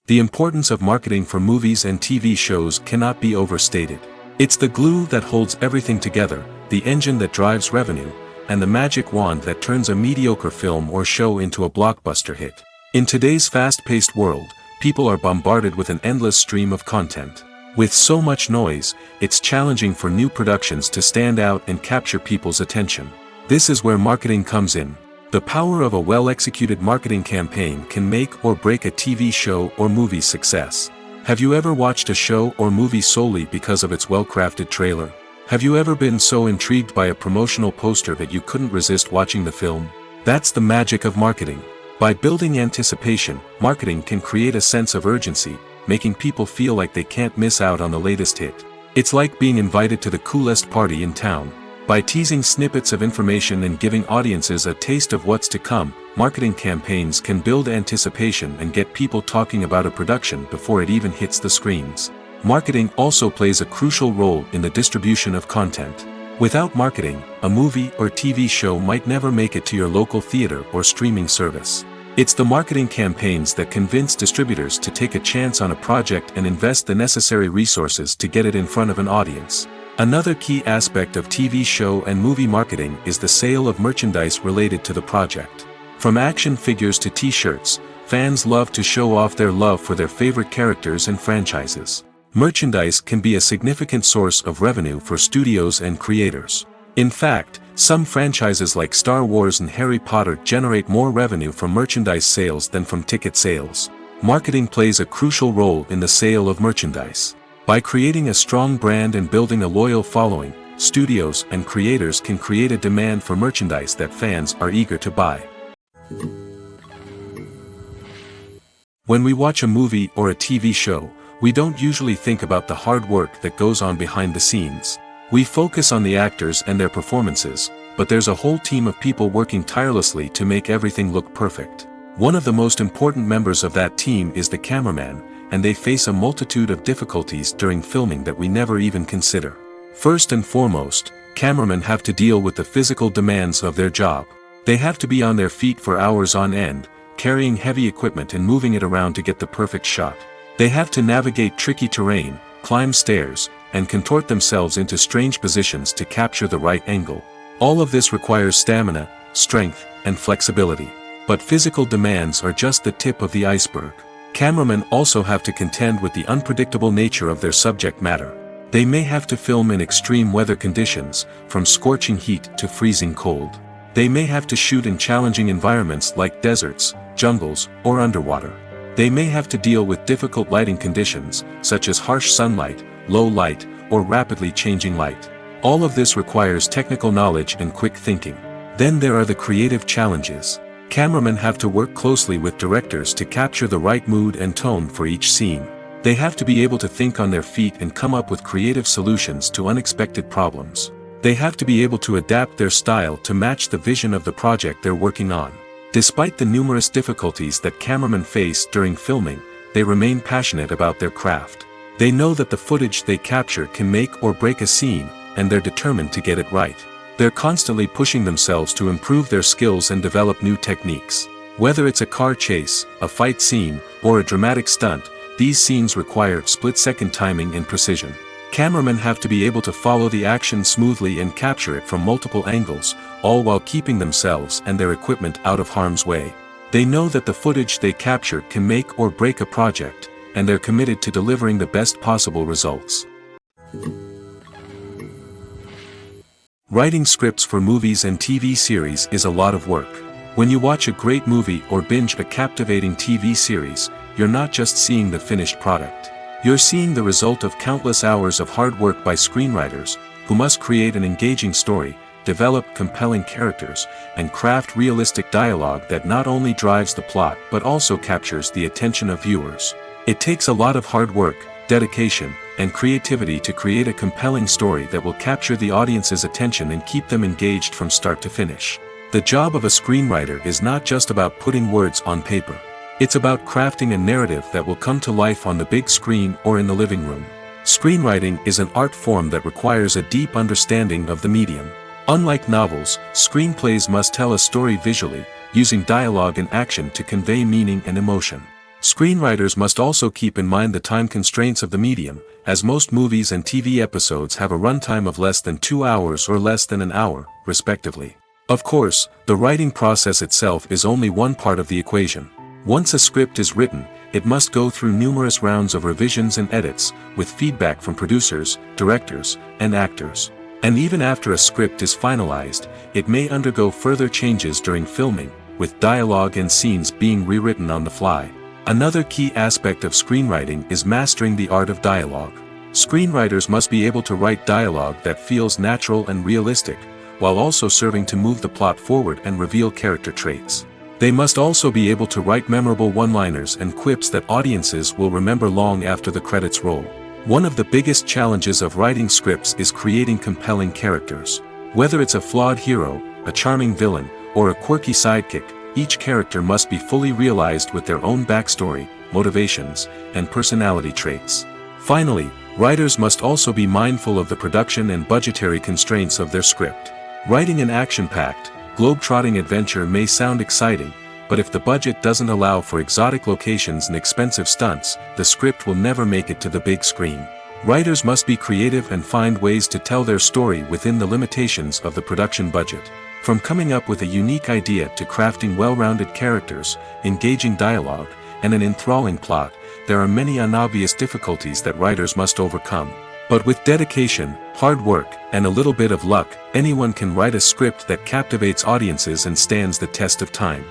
The importance of marketing for movies and TV shows cannot be overstated. It's the glue that holds everything together, the engine that drives revenue, and the magic wand that turns a mediocre film or show into a blockbuster hit. In today's fast-paced world, people are bombarded with an endless stream of content. With so much noise, it's challenging for new productions to stand out and capture people's attention. This is where marketing comes in. The power of a well-executed marketing campaign can make or break a TV show or movie's success. Have you ever watched a show or movie solely because of its well-crafted trailer? Have you ever been so intrigued by a promotional poster that you couldn't resist watching the film? That's the magic of marketing. By building anticipation, marketing can create a sense of urgency, making people feel like they can't miss out on the latest hit. It's like being invited to the coolest party in town. By teasing snippets of information and giving audiences a taste of what's to come, marketing campaigns can build anticipation and get people talking about a production before it even hits the screens. Marketing also plays a crucial role in the distribution of content. Without marketing, a movie or TV show might never make it to your local theater or streaming service. It's the marketing campaigns that convince distributors to take a chance on a project and invest the necessary resources to get it in front of an audience. Another key aspect of TV show and movie marketing is the sale of merchandise related to the project. From action figures to t-shirts, fans love to show off their love for their favorite characters and franchises. Merchandise can be a significant source of revenue for studios and creators. In fact, some franchises like Star Wars and Harry Potter generate more revenue from merchandise sales than from ticket sales. Marketing plays a crucial role in the sale of merchandise. By creating a strong brand and building a loyal following, studios and creators can create a demand for merchandise that fans are eager to buy. When we watch a movie or a TV show, we don't usually think about the hard work that goes on behind the scenes. We focus on the actors and their performances, but there's a whole team of people working tirelessly to make everything look perfect. One of the most important members of that team is the cameraman, and they face a multitude of difficulties during filming that we never even consider. First and foremost, cameramen have to deal with the physical demands of their job. They have to be on their feet for hours on end, carrying heavy equipment and moving it around to get the perfect shot. They have to navigate tricky terrain, climb stairs, and contort themselves into strange positions to capture the right angle. All of this requires stamina, strength, and flexibility. But physical demands are just the tip of the iceberg. Cameramen also have to contend with the unpredictable nature of their subject matter. They may have to film in extreme weather conditions, from scorching heat to freezing cold. They may have to shoot in challenging environments like deserts, jungles, or underwater. They may have to deal with difficult lighting conditions, such as harsh sunlight, low light, or rapidly changing light. All of this requires technical knowledge and quick thinking. Then there are the creative challenges. Cameramen have to work closely with directors to capture the right mood and tone for each scene. They have to be able to think on their feet and come up with creative solutions to unexpected problems. They have to be able to adapt their style to match the vision of the project they're working on. Despite the numerous difficulties that cameramen face during filming, they remain passionate about their craft. They know that the footage they capture can make or break a scene, and they're determined to get it right. They're constantly pushing themselves to improve their skills and develop new techniques. Whether it's a car chase, a fight scene, or a dramatic stunt, these scenes require split-second timing and precision. Cameramen have to be able to follow the action smoothly and capture it from multiple angles, all while keeping themselves and their equipment out of harm's way. They know that the footage they capture can make or break a project, and they're committed to delivering the best possible results. Writing scripts for movies and TV series is a lot of work. When you watch a great movie or binge a captivating TV series, you're not just seeing the finished product. You're seeing the result of countless hours of hard work by screenwriters, who must create an engaging story, develop compelling characters, and craft realistic dialogue that not only drives the plot but also captures the attention of viewers. It takes a lot of hard work, dedication, and creativity to create a compelling story that will capture the audience's attention and keep them engaged from start to finish. The job of a screenwriter is not just about putting words on paper. It's about crafting a narrative that will come to life on the big screen or in the living room. Screenwriting is an art form that requires a deep understanding of the medium. Unlike novels, screenplays must tell a story visually, using dialogue and action to convey meaning and emotion. Screenwriters must also keep in mind the time constraints of the medium, as most movies and TV episodes have a runtime of less than 2 hours or less than an hour, respectively. Of course, the writing process itself is only one part of the equation. Once a script is written, it must go through numerous rounds of revisions and edits, with feedback from producers, directors, and actors. And even after a script is finalized, it may undergo further changes during filming, with dialogue and scenes being rewritten on the fly. Another key aspect of screenwriting is mastering the art of dialogue. Screenwriters must be able to write dialogue that feels natural and realistic, while also serving to move the plot forward and reveal character traits. They must also be able to write memorable one-liners and quips that audiences will remember long after the credits roll. One of the biggest challenges of writing scripts is creating compelling characters. Whether it's a flawed hero, a charming villain, or a quirky sidekick, each character must be fully realized with their own backstory, motivations, and personality traits. Finally, writers must also be mindful of the production and budgetary constraints of their script. Writing an action-packed, globe-trotting adventure may sound exciting, but if the budget doesn't allow for exotic locations and expensive stunts, the script will never make it to the big screen. Writers must be creative and find ways to tell their story within the limitations of the production budget. From coming up with a unique idea to crafting well-rounded characters, engaging dialogue, and an enthralling plot, there are many unobvious difficulties that writers must overcome. But with dedication, hard work, and a little bit of luck, anyone can write a script that captivates audiences and stands the test of time.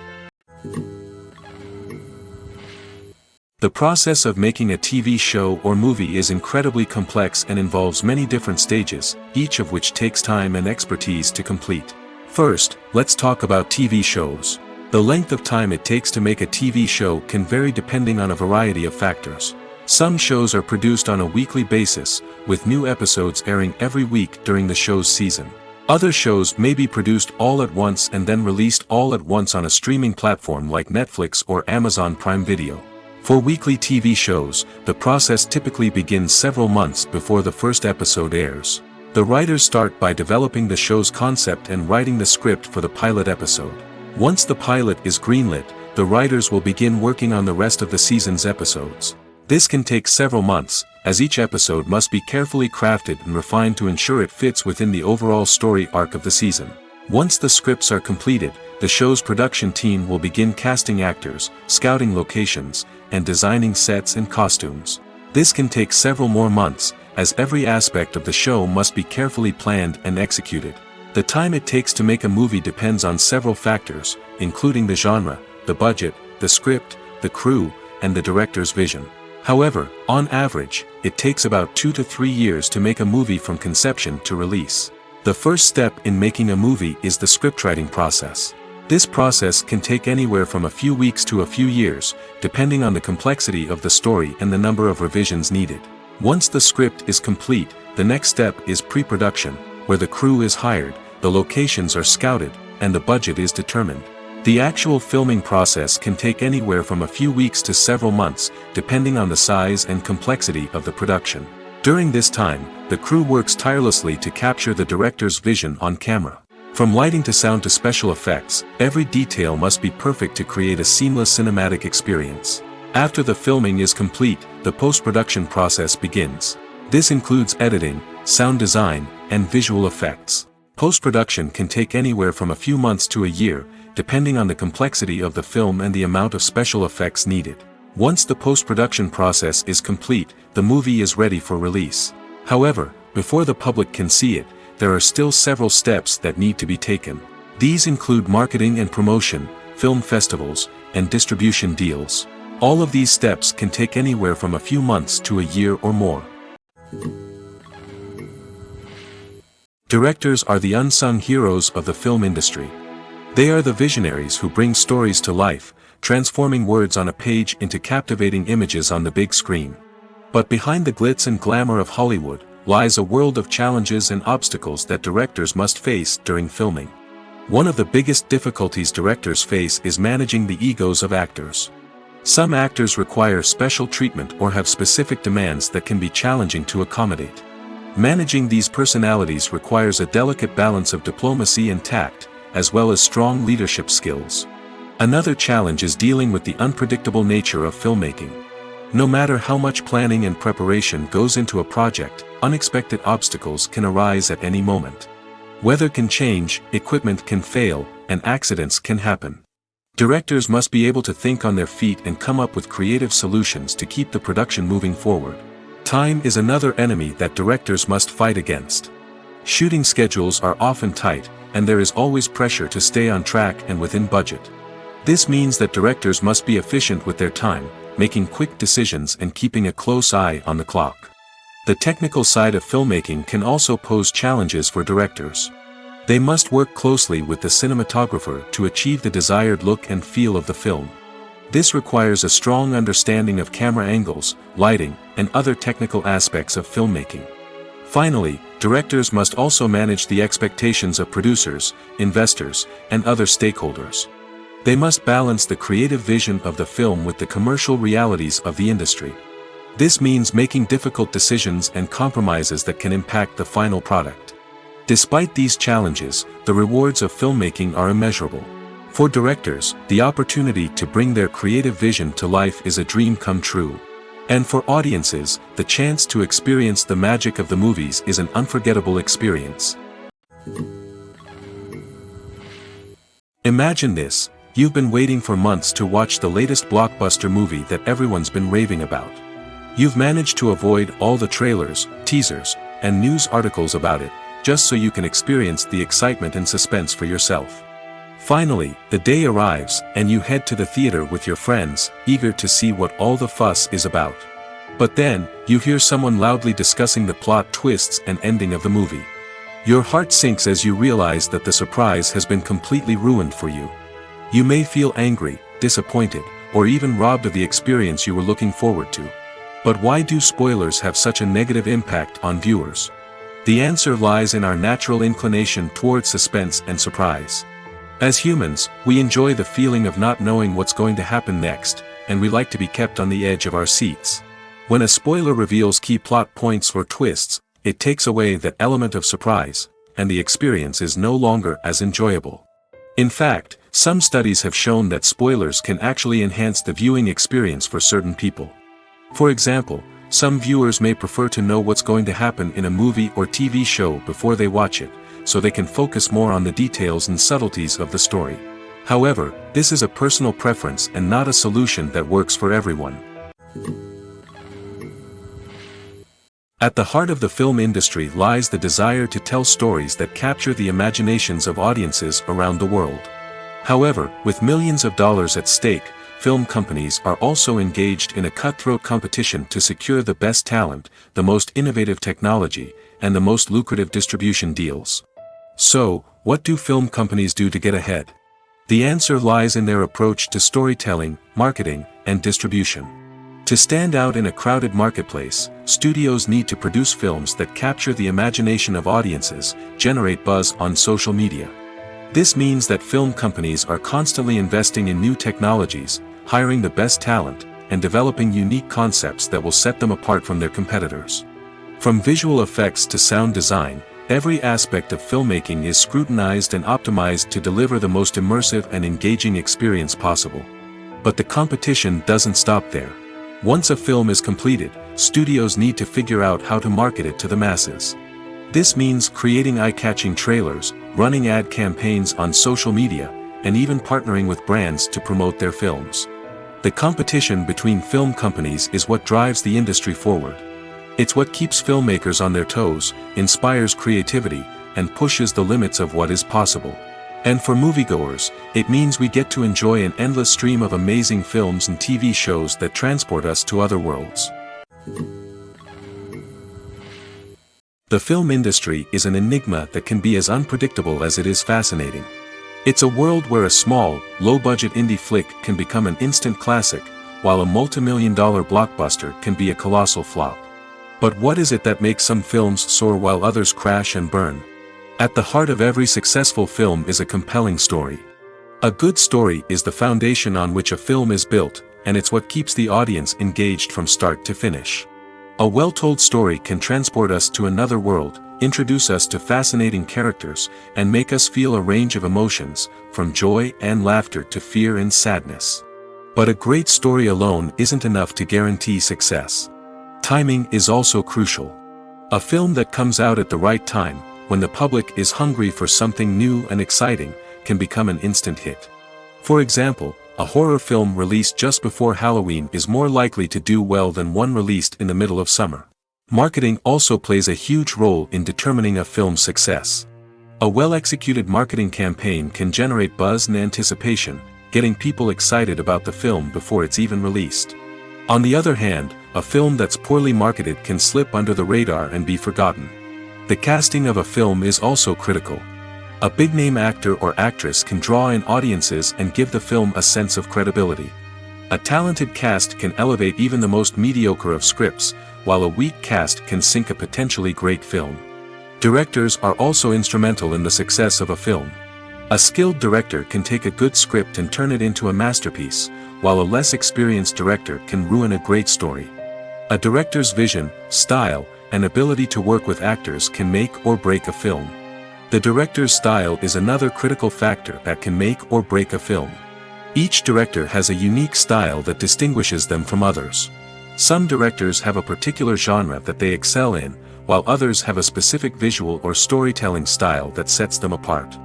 The process of making a TV show or movie is incredibly complex and involves many different stages, each of which takes time and expertise to complete. First, let's talk about TV shows. The length of time it takes to make a TV show can vary depending on a variety of factors. Some shows are produced on a weekly basis, with new episodes airing every week during the show's season. Other shows may be produced all at once and then released all at once on a streaming platform like Netflix or Amazon Prime Video. For weekly TV shows, the process typically begins several months before the first episode airs. The writers start by developing the show's concept and writing the script for the pilot episode. Once the pilot is greenlit, the writers will begin working on the rest of the season's episodes. This can take several months, as each episode must be carefully crafted and refined to ensure it fits within the overall story arc of the season. Once the scripts are completed, the show's production team will begin casting actors, scouting locations, and designing sets and costumes. This can take several more months, as every aspect of the show must be carefully planned and executed. The time it takes to make a movie depends on several factors, including the genre, the budget, the script, the crew, and the director's vision. However, on average, it takes about 2 to 3 years to make a movie from conception to release. The first step in making a movie is the scriptwriting process. This process can take anywhere from a few weeks to a few years, depending on the complexity of the story and the number of revisions needed. Once the script is complete, the next step is pre-production, where the crew is hired, the locations are scouted, and the budget is determined. The actual filming process can take anywhere from a few weeks to several months, depending on the size and complexity of the production. During this time, the crew works tirelessly to capture the director's vision on camera. From lighting to sound to special effects, every detail must be perfect to create a seamless cinematic experience. After the filming is complete, the post-production process begins. This includes editing, sound design, and visual effects. Post-production can take anywhere from a few months to a year, depending on the complexity of the film and the amount of special effects needed. Once the post-production process is complete, the movie is ready for release. However, before the public can see it, there are still several steps that need to be taken. These include marketing and promotion, film festivals, and distribution deals. All of these steps can take anywhere from a few months to a year or more. Directors are the unsung heroes of the film industry. They are the visionaries who bring stories to life, transforming words on a page into captivating images on the big screen. But behind the glitz and glamour of Hollywood, lies a world of challenges and obstacles that directors must face during filming. One of the biggest difficulties directors face is managing the egos of actors. Some actors require special treatment or have specific demands that can be challenging to accommodate. Managing these personalities requires a delicate balance of diplomacy and tact, as well as strong leadership skills. Another challenge is dealing with the unpredictable nature of filmmaking. No matter how much planning and preparation goes into a project, unexpected obstacles can arise at any moment. Weather can change, equipment can fail, and accidents can happen. Directors must be able to think on their feet and come up with creative solutions to keep the production moving forward. Time is another enemy that directors must fight against. Shooting schedules are often tight, and there is always pressure to stay on track and within budget. This means that directors must be efficient with their time, making quick decisions and keeping a close eye on the clock. The technical side of filmmaking can also pose challenges for directors. They must work closely with the cinematographer to achieve the desired look and feel of the film. This requires a strong understanding of camera angles, lighting, and other technical aspects of filmmaking. Finally, directors must also manage the expectations of producers, investors, and other stakeholders. They must balance the creative vision of the film with the commercial realities of the industry. This means making difficult decisions and compromises that can impact the final product. Despite these challenges, the rewards of filmmaking are immeasurable. For directors, the opportunity to bring their creative vision to life is a dream come true. And for audiences, the chance to experience the magic of the movies is an unforgettable experience. Imagine this: you've been waiting for months to watch the latest blockbuster movie that everyone's been raving about. You've managed to avoid all the trailers, teasers, and news articles about it, just so you can experience the excitement and suspense for yourself. Finally, the day arrives, and you head to the theater with your friends, eager to see what all the fuss is about. But then, you hear someone loudly discussing the plot twists and ending of the movie. Your heart sinks as you realize that the surprise has been completely ruined for you. You may feel angry, disappointed, or even robbed of the experience you were looking forward to. But why do spoilers have such a negative impact on viewers? The answer lies in our natural inclination towards suspense and surprise. As humans, we enjoy the feeling of not knowing what's going to happen next, and we like to be kept on the edge of our seats. When a spoiler reveals key plot points or twists, it takes away that element of surprise, and the experience is no longer as enjoyable. In fact, some studies have shown that spoilers can actually enhance the viewing experience for certain people. For example, some viewers may prefer to know what's going to happen in a movie or TV show before they watch it, so they can focus more on the details and subtleties of the story. However, this is a personal preference and not a solution that works for everyone. At the heart of the film industry lies the desire to tell stories that capture the imaginations of audiences around the world. However, with millions of dollars at stake, film companies are also engaged in a cutthroat competition to secure the best talent, the most innovative technology, and the most lucrative distribution deals. So, what do film companies do to get ahead? The answer lies in their approach to storytelling, marketing, and distribution. To stand out in a crowded marketplace, studios need to produce films that capture the imagination of audiences, generate buzz on social media. This means that film companies are constantly investing in new technologies, hiring the best talent, and developing unique concepts that will set them apart from their competitors. From visual effects to sound design, every aspect of filmmaking is scrutinized and optimized to deliver the most immersive and engaging experience possible. But the competition doesn't stop there. Once a film is completed, studios need to figure out how to market it to the masses. This means creating eye-catching trailers, running ad campaigns on social media, and even partnering with brands to promote their films. The competition between film companies is what drives the industry forward. It's what keeps filmmakers on their toes, inspires creativity, and pushes the limits of what is possible. And for moviegoers, it means we get to enjoy an endless stream of amazing films and TV shows that transport us to other worlds. The film industry is an enigma that can be as unpredictable as it is fascinating. It's a world where a small, low-budget indie flick can become an instant classic, while a multi-million-dollar blockbuster can be a colossal flop. But what is it that makes some films soar while others crash and burn? At the heart of every successful film is a compelling story. A good story is the foundation on which a film is built, and it's what keeps the audience engaged from start to finish. A well-told story can transport us to another world, introduce us to fascinating characters, and make us feel a range of emotions, from joy and laughter to fear and sadness. But a great story alone isn't enough to guarantee success. Timing is also crucial. A film that comes out at the right time, when the public is hungry for something new and exciting, can become an instant hit. For example, a horror film released just before Halloween is more likely to do well than one released in the middle of summer. Marketing also plays a huge role in determining a film's success. A well-executed marketing campaign can generate buzz and anticipation, getting people excited about the film before it's even released. On the other hand, a film that's poorly marketed can slip under the radar and be forgotten. The casting of a film is also critical. A big-name actor or actress can draw in audiences and give the film a sense of credibility. A talented cast can elevate even the most mediocre of scripts, while a weak cast can sink a potentially great film. Directors are also instrumental in the success of a film. A skilled director can take a good script and turn it into a masterpiece, while a less experienced director can ruin a great story. A director's vision, style, and ability to work with actors can make or break a film. The director's style is another critical factor that can make or break a film. Each director has a unique style that distinguishes them from others. Some directors have a particular genre that they excel in, while others have a specific visual or storytelling style that sets them apart.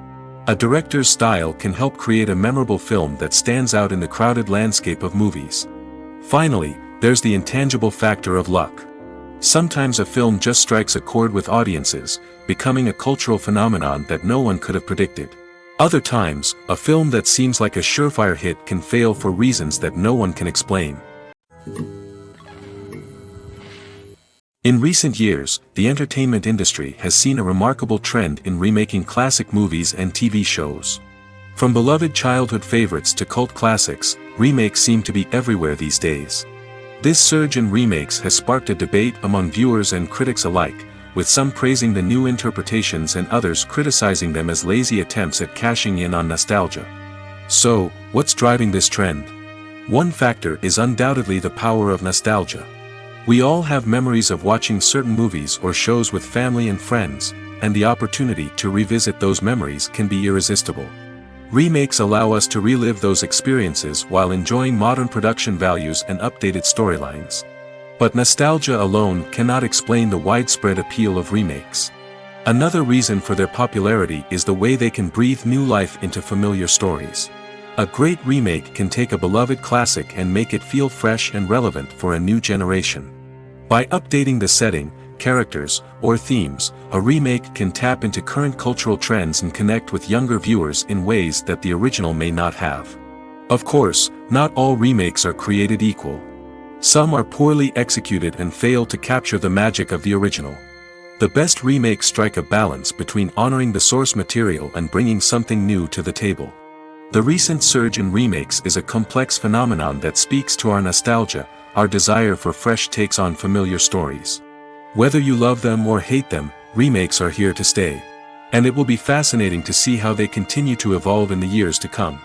A director's style can help create a memorable film that stands out in the crowded landscape of movies. Finally, there's the intangible factor of luck. Sometimes a film just strikes a chord with audiences, becoming a cultural phenomenon that no one could have predicted. Other times, a film that seems like a surefire hit can fail for reasons that no one can explain. In recent years, the entertainment industry has seen a remarkable trend in remaking classic movies and TV shows. From beloved childhood favorites to cult classics, remakes seem to be everywhere these days. This surge in remakes has sparked a debate among viewers and critics alike, with some praising the new interpretations and others criticizing them as lazy attempts at cashing in on nostalgia. So, what's driving this trend? One factor is undoubtedly the power of nostalgia. We all have memories of watching certain movies or shows with family and friends, and the opportunity to revisit those memories can be irresistible. Remakes allow us to relive those experiences while enjoying modern production values and updated storylines. But nostalgia alone cannot explain the widespread appeal of remakes. Another reason for their popularity is the way they can breathe new life into familiar stories. A great remake can take a beloved classic and make it feel fresh and relevant for a new generation. By updating the setting, characters, or themes, a remake can tap into current cultural trends and connect with younger viewers in ways that the original may not have. Of course, not all remakes are created equal. Some are poorly executed and fail to capture the magic of the original. The best remakes strike a balance between honoring the source material and bringing something new to the table. The recent surge in remakes is a complex phenomenon that speaks to our nostalgia, our desire for fresh takes on familiar stories. Whether you love them or hate them, remakes are here to stay. And it will be fascinating to see how they continue to evolve in the years to come.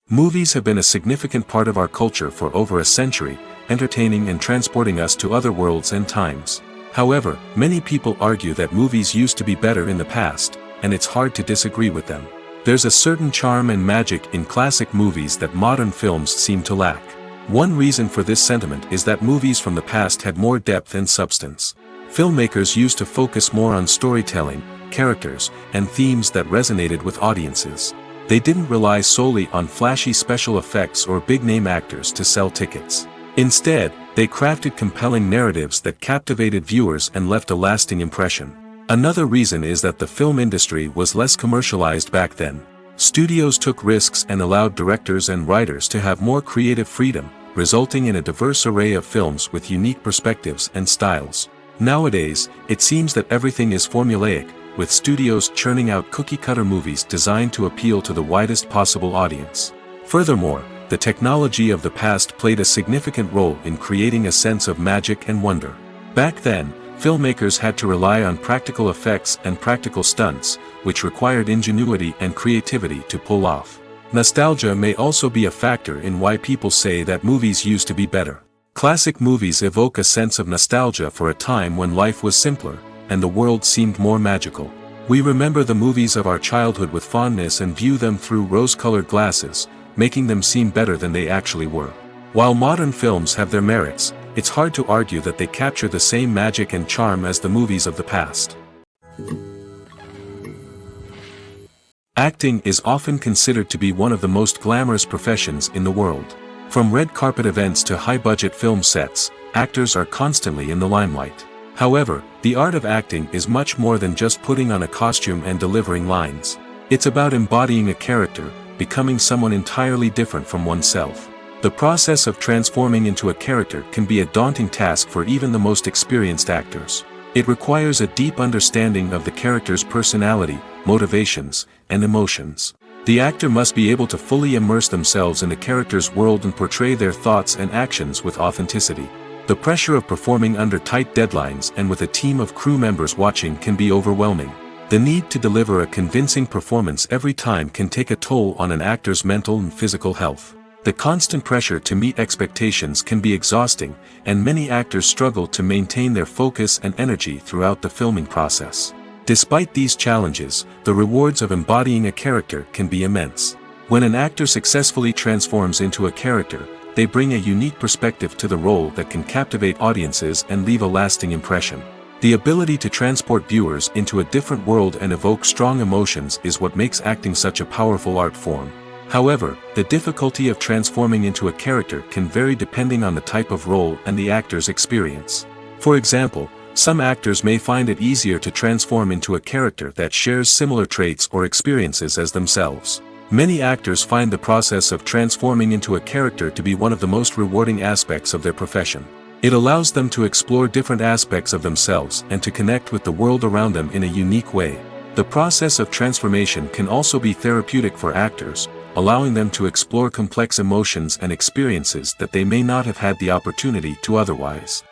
Movies have been a significant part of our culture for over a century, entertaining and transporting us to other worlds and times. However, many people argue that movies used to be better in the past, and it's hard to disagree with them. There's a certain charm and magic in classic movies that modern films seem to lack. One reason for this sentiment is that movies from the past had more depth and substance. Filmmakers used to focus more on storytelling, characters, and themes that resonated with audiences. They didn't rely solely on flashy special effects or big-name actors to sell tickets. Instead, they crafted compelling narratives that captivated viewers and left a lasting impression. Another reason is that the film industry was less commercialized back then. Studios took risks and allowed directors and writers to have more creative freedom, resulting in a diverse array of films with unique perspectives and styles. Nowadays, it seems that everything is formulaic, with studios churning out cookie-cutter movies designed to appeal to the widest possible audience. Furthermore, the technology of the past played a significant role in creating a sense of magic and wonder. Back then, filmmakers had to rely on practical effects and practical stunts, which required ingenuity and creativity to pull off. Nostalgia may also be a factor in why people say that movies used to be better. Classic movies evoke a sense of nostalgia for a time when life was simpler, and the world seemed more magical. We remember the movies of our childhood with fondness and view them through rose-colored glasses, making them seem better than they actually were. While modern films have their merits, it's hard to argue that they capture the same magic and charm as the movies of the past. Acting is often considered to be one of the most glamorous professions in the world. From red carpet events to high-budget film sets, actors are constantly in the limelight. However, the art of acting is much more than just putting on a costume and delivering lines. It's about embodying a character, becoming someone entirely different from oneself. The process of transforming into a character can be a daunting task for even the most experienced actors. It requires a deep understanding of the character's personality, motivations, and emotions. The actor must be able to fully immerse themselves in the character's world and portray their thoughts and actions with authenticity. The pressure of performing under tight deadlines and with a team of crew members watching can be overwhelming. The need to deliver a convincing performance every time can take a toll on an actor's mental and physical health. The constant pressure to meet expectations can be exhausting, and many actors struggle to maintain their focus and energy throughout the filming process. Despite these challenges, the rewards of embodying a character can be immense. When an actor successfully transforms into a character, they bring a unique perspective to the role that can captivate audiences and leave a lasting impression. The ability to transport viewers into a different world and evoke strong emotions is what makes acting such a powerful art form. However, the difficulty of transforming into a character can vary depending on the type of role and the actor's experience. For example, some actors may find it easier to transform into a character that shares similar traits or experiences as themselves. Many actors find the process of transforming into a character to be one of the most rewarding aspects of their profession. It allows them to explore different aspects of themselves and to connect with the world around them in a unique way. The process of transformation can also be therapeutic for actors, allowing them to explore complex emotions and experiences that they may not have had the opportunity to otherwise.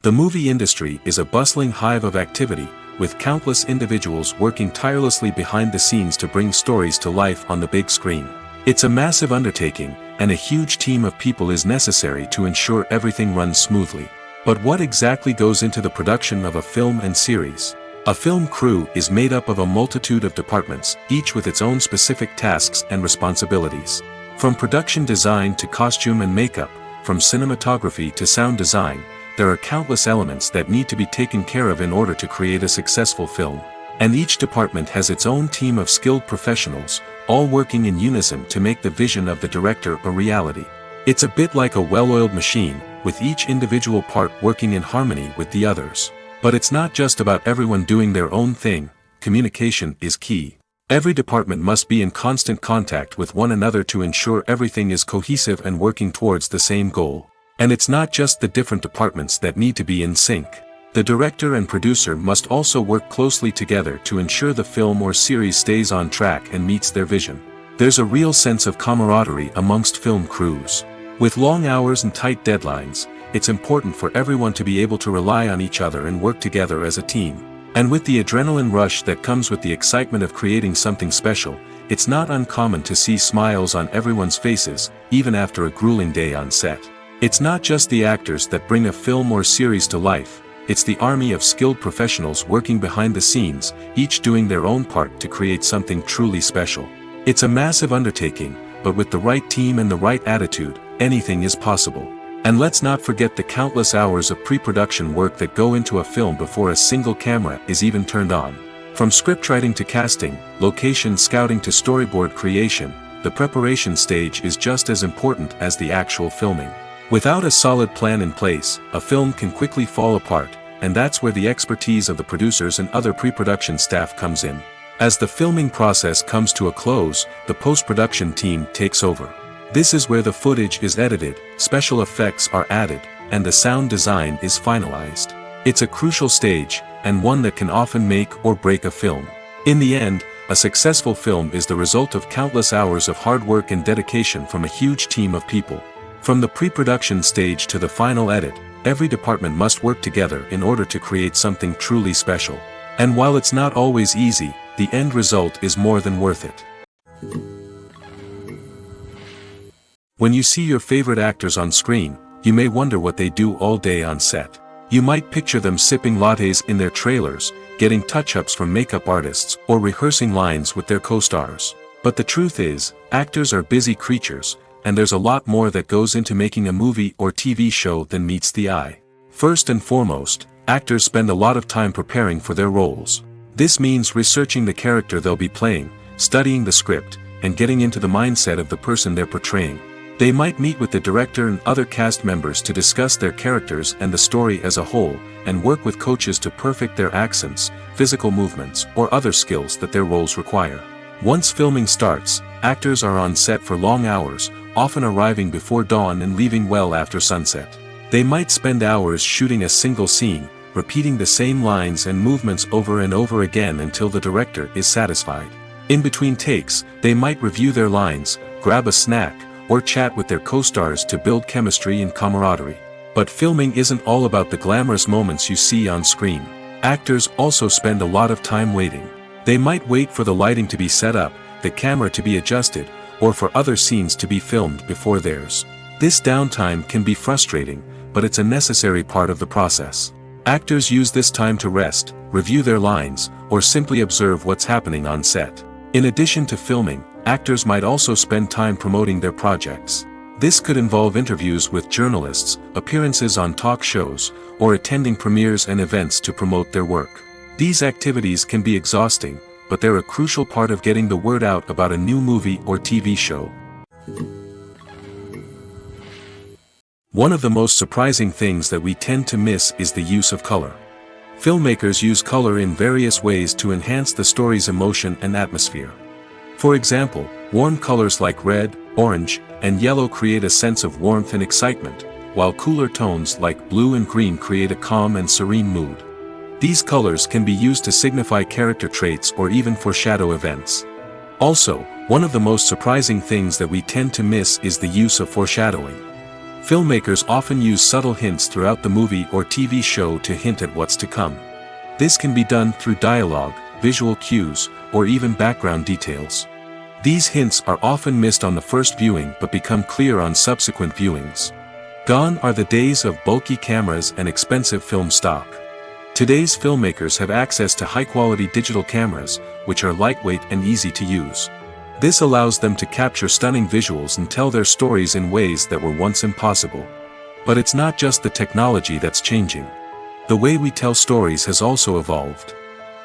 The movie industry is a bustling hive of activity, with countless individuals working tirelessly behind the scenes to bring stories to life on the big screen. It's a massive undertaking, and a huge team of people is necessary to ensure everything runs smoothly. But what exactly goes into the production of a film and series? A film crew is made up of a multitude of departments, each with its own specific tasks and responsibilities. From production design to costume and makeup, from cinematography to sound design, there are countless elements that need to be taken care of in order to create a successful film. And each department has its own team of skilled professionals, all working in unison to make the vision of the director a reality. It's a bit like a well-oiled machine, with each individual part working in harmony with the others. But it's not just about everyone doing their own thing. Communication is key. Every department must be in constant contact with one another to ensure everything is cohesive and working towards the same goal. And it's not just the different departments that need to be in sync. The director and producer must also work closely together to ensure the film or series stays on track and meets their vision. There's a real sense of camaraderie amongst film crews. With long hours and tight deadlines, it's important for everyone to be able to rely on each other and work together as a team. And with the adrenaline rush that comes with the excitement of creating something special, it's not uncommon to see smiles on everyone's faces, even after a grueling day on set. It's not just the actors that bring a film or series to life, it's the army of skilled professionals working behind the scenes, each doing their own part to create something truly special. It's a massive undertaking, but with the right team and the right attitude, anything is possible. And let's not forget the countless hours of pre-production work that go into a film before a single camera is even turned on. From scriptwriting to casting, location scouting to storyboard creation, the preparation stage is just as important as the actual filming. Without a solid plan in place, a film can quickly fall apart, and that's where the expertise of the producers and other pre-production staff comes in. As the filming process comes to a close, the post-production team takes over. This is where the footage is edited, special effects are added, and the sound design is finalized. It's a crucial stage, and one that can often make or break a film. In the end, a successful film is the result of countless hours of hard work and dedication from a huge team of people. From the pre-production stage to the final edit, every department must work together in order to create something truly special. And while it's not always easy, the end result is more than worth it. When you see your favorite actors on screen, you may wonder what they do all day on set. You might picture them sipping lattes in their trailers, getting touch-ups from makeup artists, or rehearsing lines with their co-stars. But the truth is, actors are busy creatures, and there's a lot more that goes into making a movie or TV show than meets the eye. First and foremost, actors spend a lot of time preparing for their roles. This means researching the character they'll be playing, studying the script, and getting into the mindset of the person they're portraying. They might meet with the director and other cast members to discuss their characters and the story as a whole, and work with coaches to perfect their accents, physical movements, or other skills that their roles require. Once filming starts, actors are on set for long hours, often arriving before dawn and leaving well after sunset. They might spend hours shooting a single scene, repeating the same lines and movements over and over again until the director is satisfied. In between takes, they might review their lines, grab a snack, or chat with their co-stars to build chemistry and camaraderie. But filming isn't all about the glamorous moments you see on screen. Actors also spend a lot of time waiting. They might wait for the lighting to be set up, the camera to be adjusted, or for other scenes to be filmed before theirs. This downtime can be frustrating, but it's a necessary part of the process. Actors use this time to rest, review their lines, or simply observe what's happening on set. In addition to filming, actors might also spend time promoting their projects. This could involve interviews with journalists, appearances on talk shows, or attending premieres and events to promote their work. These activities can be exhausting, but they're a crucial part of getting the word out about a new movie or TV show. One of the most surprising things that we tend to miss is the use of color. Filmmakers use color in various ways to enhance the story's emotion and atmosphere. For example, warm colors like red, orange, and yellow create a sense of warmth and excitement, while cooler tones like blue and green create a calm and serene mood. These colors can be used to signify character traits or even foreshadow events. Also, one of the most surprising things that we tend to miss is the use of foreshadowing. Filmmakers often use subtle hints throughout the movie or TV show to hint at what's to come. This can be done through dialogue, visual cues, or even background details. These hints are often missed on the first viewing but become clear on subsequent viewings. Gone are the days of bulky cameras and expensive film stock. Today's filmmakers have access to high-quality digital cameras, which are lightweight and easy to use. This allows them to capture stunning visuals and tell their stories in ways that were once impossible. But it's not just the technology that's changing. The way we tell stories has also evolved.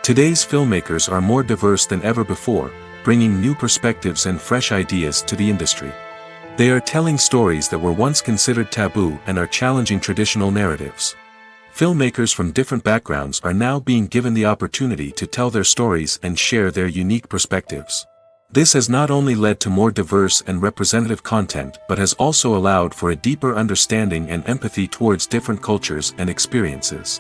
Today's filmmakers are more diverse than ever before, bringing new perspectives and fresh ideas to the industry. They are telling stories that were once considered taboo and are challenging traditional narratives. Filmmakers from different backgrounds are now being given the opportunity to tell their stories and share their unique perspectives. This has not only led to more diverse and representative content but has also allowed for a deeper understanding and empathy towards different cultures and experiences.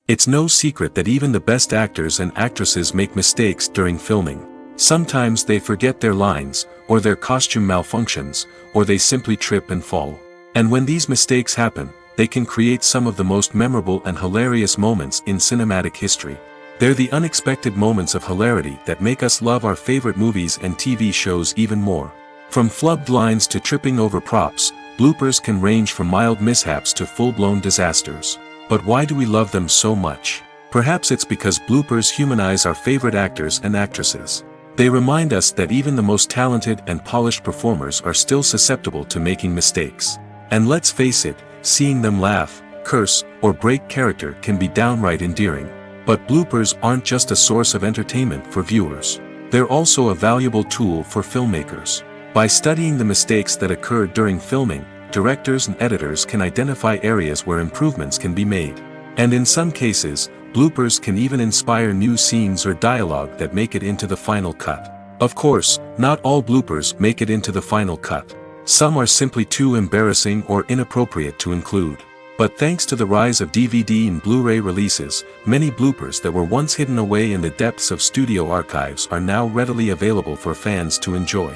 It's no secret that even the best actors and actresses make mistakes during filming. Sometimes they forget their lines, or their costume malfunctions, or they simply trip and fall. And when these mistakes happen, they can create some of the most memorable and hilarious moments in cinematic history. They're the unexpected moments of hilarity that make us love our favorite movies and TV shows even more. From flubbed lines to tripping over props, bloopers can range from mild mishaps to full-blown disasters. But why do we love them so much? Perhaps it's because bloopers humanize our favorite actors and actresses. They remind us that even the most talented and polished performers are still susceptible to making mistakes. And let's face it, seeing them laugh, curse, or break character can be downright endearing. But bloopers aren't just a source of entertainment for viewers. They're also a valuable tool for filmmakers. By studying the mistakes that occur during filming, directors and editors can identify areas where improvements can be made. And in some cases, bloopers can even inspire new scenes or dialogue that make it into the final cut. Of course, not all bloopers make it into the final cut. Some are simply too embarrassing or inappropriate to include. But thanks to the rise of DVD and Blu-ray releases, many bloopers that were once hidden away in the depths of studio archives are now readily available for fans to enjoy.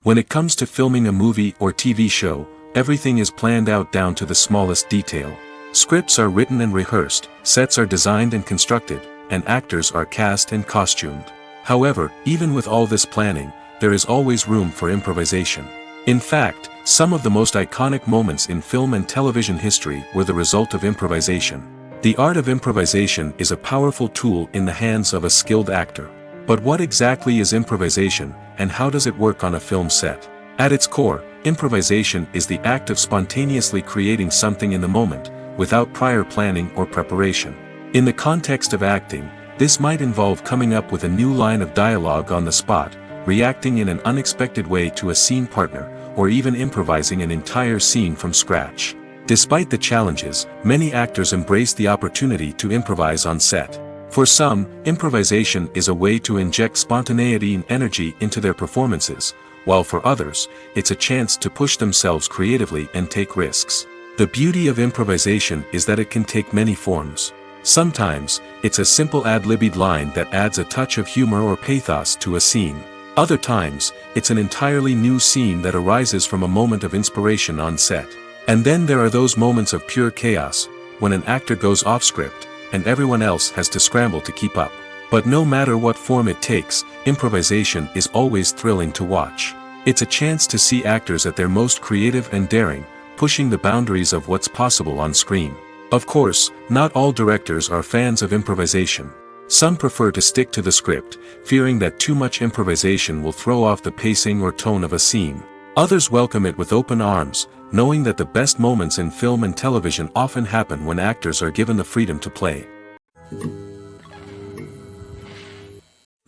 When it comes to filming a movie or TV show, everything is planned out down to the smallest detail. Scripts are written and rehearsed, sets are designed and constructed, and actors are cast and costumed. However, even with all this planning, there is always room for improvisation. In fact, some of the most iconic moments in film and television history were the result of improvisation. The art of improvisation is a powerful tool in the hands of a skilled actor. But what exactly is improvisation, and how does it work on a film set? At its core, improvisation is the act of spontaneously creating something in the moment, without prior planning or preparation. In the context of acting, this might involve coming up with a new line of dialogue on the spot, reacting in an unexpected way to a scene partner, or even improvising an entire scene from scratch. Despite the challenges, many actors embrace the opportunity to improvise on set. For some, improvisation is a way to inject spontaneity and energy into their performances, while for others, it's a chance to push themselves creatively and take risks. The beauty of improvisation is that it can take many forms. Sometimes, it's a simple ad-libbed line that adds a touch of humor or pathos to a scene. Other times, it's an entirely new scene that arises from a moment of inspiration on set. And then there are those moments of pure chaos, when an actor goes off script, and everyone else has to scramble to keep up. But no matter what form it takes, improvisation is always thrilling to watch. It's a chance to see actors at their most creative and daring, pushing the boundaries of what's possible on screen. Of course, not all directors are fans of improvisation. Some prefer to stick to the script, fearing that too much improvisation will throw off the pacing or tone of a scene. Others welcome it with open arms, knowing that the best moments in film and television often happen when actors are given the freedom to play.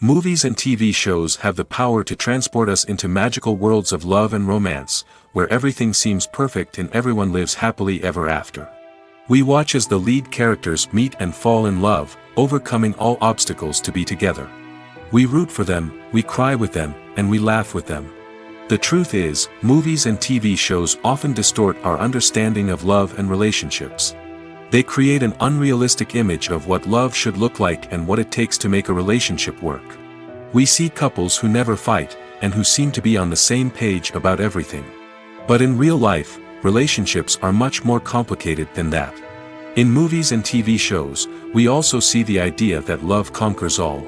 Movies and TV shows have the power to transport us into magical worlds of love and romance, where everything seems perfect and everyone lives happily ever after. We watch as the lead characters meet and fall in love, overcoming all obstacles to be together. We root for them, we cry with them, and we laugh with them. The truth is, movies and TV shows often distort our understanding of love and relationships. They create an unrealistic image of what love should look like and what it takes to make a relationship work. We see couples who never fight, and who seem to be on the same page about everything. But in real life, relationships are much more complicated than that. In movies and TV shows, we also see the idea that love conquers all.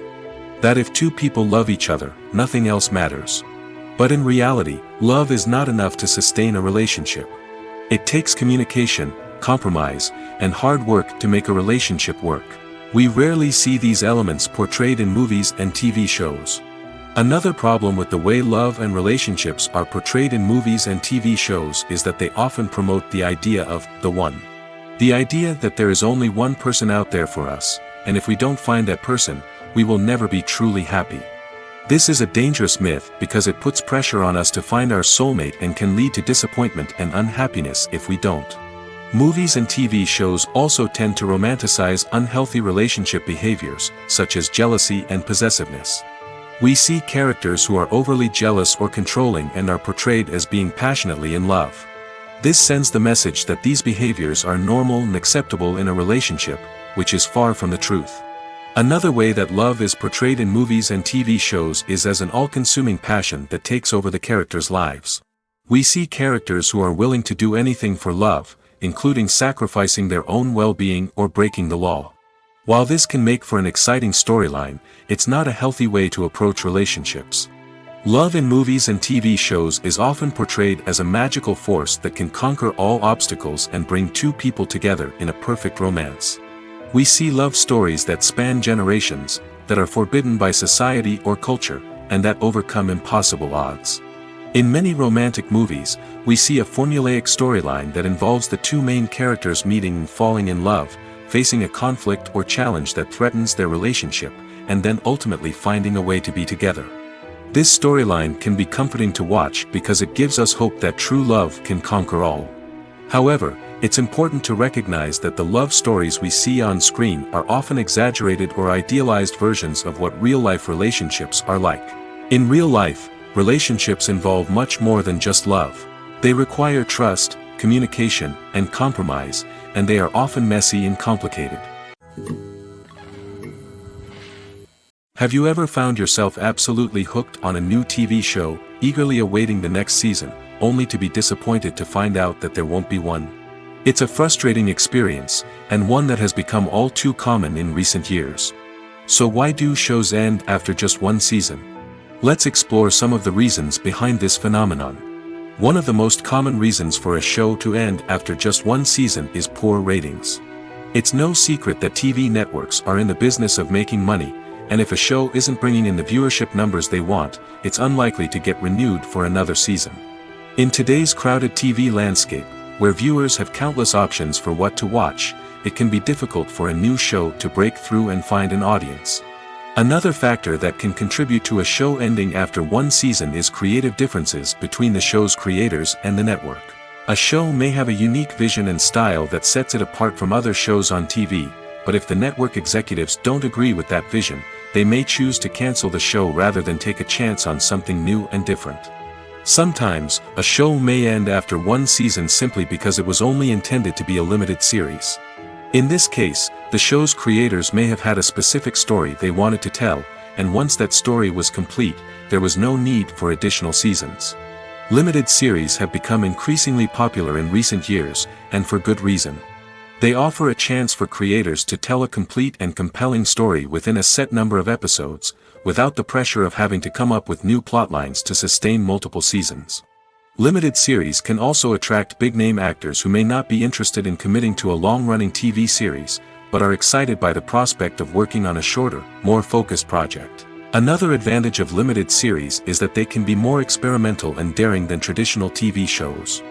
That if two people love each other, nothing else matters. But in reality, love is not enough to sustain a relationship. It takes communication, compromise, and hard work to make a relationship work. We rarely see these elements portrayed in movies and TV shows. Another problem with the way love and relationships are portrayed in movies and TV shows is that they often promote the idea of the one. The idea that there is only one person out there for us, and if we don't find that person, we will never be truly happy. This is a dangerous myth because it puts pressure on us to find our soulmate and can lead to disappointment and unhappiness if we don't. Movies and TV shows also tend to romanticize unhealthy relationship behaviors, such as jealousy and possessiveness. We see characters who are overly jealous or controlling and are portrayed as being passionately in love. This sends the message that these behaviors are normal and acceptable in a relationship, which is far from the truth. Another way that love is portrayed in movies and TV shows is as an all-consuming passion that takes over the characters' lives. We see characters who are willing to do anything for love, including sacrificing their own well-being or breaking the law. While this can make for an exciting storyline, it's not a healthy way to approach relationships. Love in movies and TV shows is often portrayed as a magical force that can conquer all obstacles and bring two people together in a perfect romance. We see love stories that span generations, that are forbidden by society or culture, and that overcome impossible odds. In many romantic movies, we see a formulaic storyline that involves the two main characters meeting and falling in love, facing a conflict or challenge that threatens their relationship, and then ultimately finding a way to be together. This storyline can be comforting to watch because it gives us hope that true love can conquer all. However, it's important to recognize that the love stories we see on screen are often exaggerated or idealized versions of what real-life relationships are like. In real life, relationships involve much more than just love. They require trust, communication, and compromise, and they are often messy and complicated. Have you ever found yourself absolutely hooked on a new TV show, eagerly awaiting the next season, only to be disappointed to find out that there won't be one? It's a frustrating experience, and one that has become all too common in recent years. So why do shows end after just one season? Let's explore some of the reasons behind this phenomenon. One of the most common reasons for a show to end after just one season is poor ratings. It's no secret that TV networks are in the business of making money, and if a show isn't bringing in the viewership numbers they want, it's unlikely to get renewed for another season. In today's crowded TV landscape, where viewers have countless options for what to watch, it can be difficult for a new show to break through and find an audience. Another factor that can contribute to a show ending after one season is creative differences between the show's creators and the network. A show may have a unique vision and style that sets it apart from other shows on TV, but if the network executives don't agree with that vision, they may choose to cancel the show rather than take a chance on something new and different. Sometimes, a show may end after one season simply because it was only intended to be a limited series. In this case, the show's creators may have had a specific story they wanted to tell, and once that story was complete, there was no need for additional seasons. Limited series have become increasingly popular in recent years, and for good reason. They offer a chance for creators to tell a complete and compelling story within a set number of episodes, without the pressure of having to come up with new plotlines to sustain multiple seasons. Limited series can also attract big-name actors who may not be interested in committing to a long-running TV series, but are excited by the prospect of working on a shorter, more focused project. Another advantage of limited series is that they can be more experimental and daring than traditional TV shows.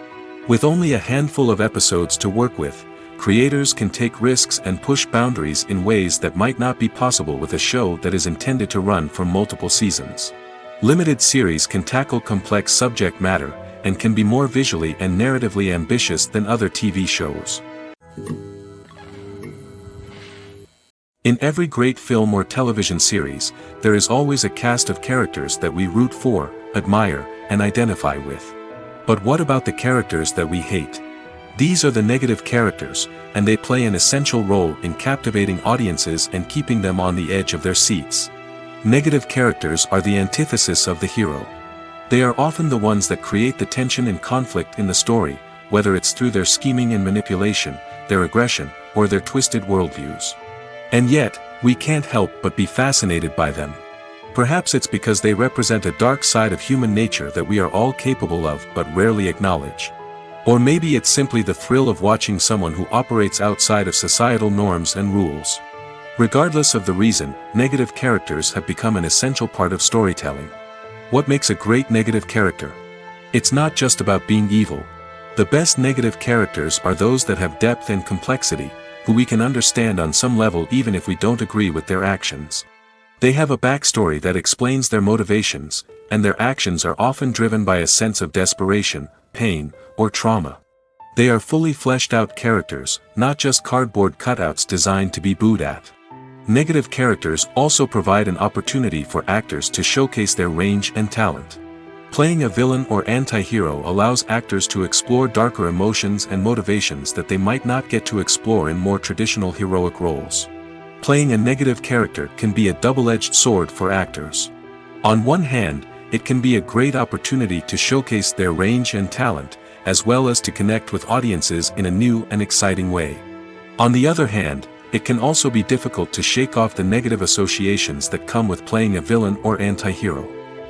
With only a handful of episodes to work with, creators can take risks and push boundaries in ways that might not be possible with a show that is intended to run for multiple seasons. Limited series can tackle complex subject matter, and can be more visually and narratively ambitious than other TV shows. In every great film or television series, there is always a cast of characters that we root for, admire, and identify with. But what about the characters that we hate? These are the negative characters, and they play an essential role in captivating audiences and keeping them on the edge of their seats. Negative characters are the antithesis of the hero. They are often the ones that create the tension and conflict in the story, whether it's through their scheming and manipulation, their aggression, or their twisted worldviews. And yet, we can't help but be fascinated by them. Perhaps it's because they represent a dark side of human nature that we are all capable of but rarely acknowledge. Or maybe it's simply the thrill of watching someone who operates outside of societal norms and rules. Regardless of the reason, negative characters have become an essential part of storytelling. What makes a great negative character? It's not just about being evil. The best negative characters are those that have depth and complexity, who we can understand on some level even if we don't agree with their actions. They have a backstory that explains their motivations, and their actions are often driven by a sense of desperation, pain, or trauma. They are fully fleshed out characters, not just cardboard cutouts designed to be booed at. Negative characters also provide an opportunity for actors to showcase their range and talent. Playing a villain or anti-hero allows actors to explore darker emotions and motivations that they might not get to explore in more traditional heroic roles. Playing a negative character can be a double-edged sword for actors. On one hand, it can be a great opportunity to showcase their range and talent, as well as to connect with audiences in a new and exciting way. On the other hand, it can also be difficult to shake off the negative associations that come with playing a villain or anti-hero.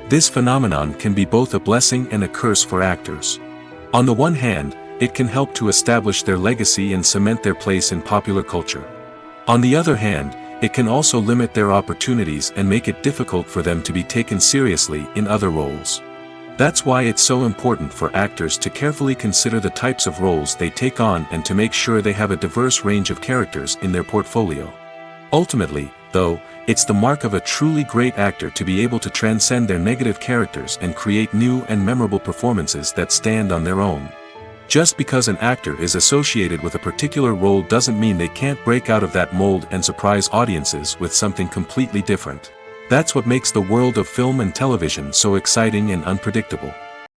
This phenomenon can be both a blessing and a curse for actors. On the one hand, it can help to establish their legacy and cement their place in popular culture. On the other hand, it can also limit their opportunities and make it difficult for them to be taken seriously in other roles. That's why it's so important for actors to carefully consider the types of roles they take on and to make sure they have a diverse range of characters in their portfolio. Ultimately, though, it's the mark of a truly great actor to be able to transcend their negative characters and create new and memorable performances that stand on their own. Just because an actor is associated with a particular role doesn't mean they can't break out of that mold and surprise audiences with something completely different. That's what makes the world of film and television so exciting and unpredictable.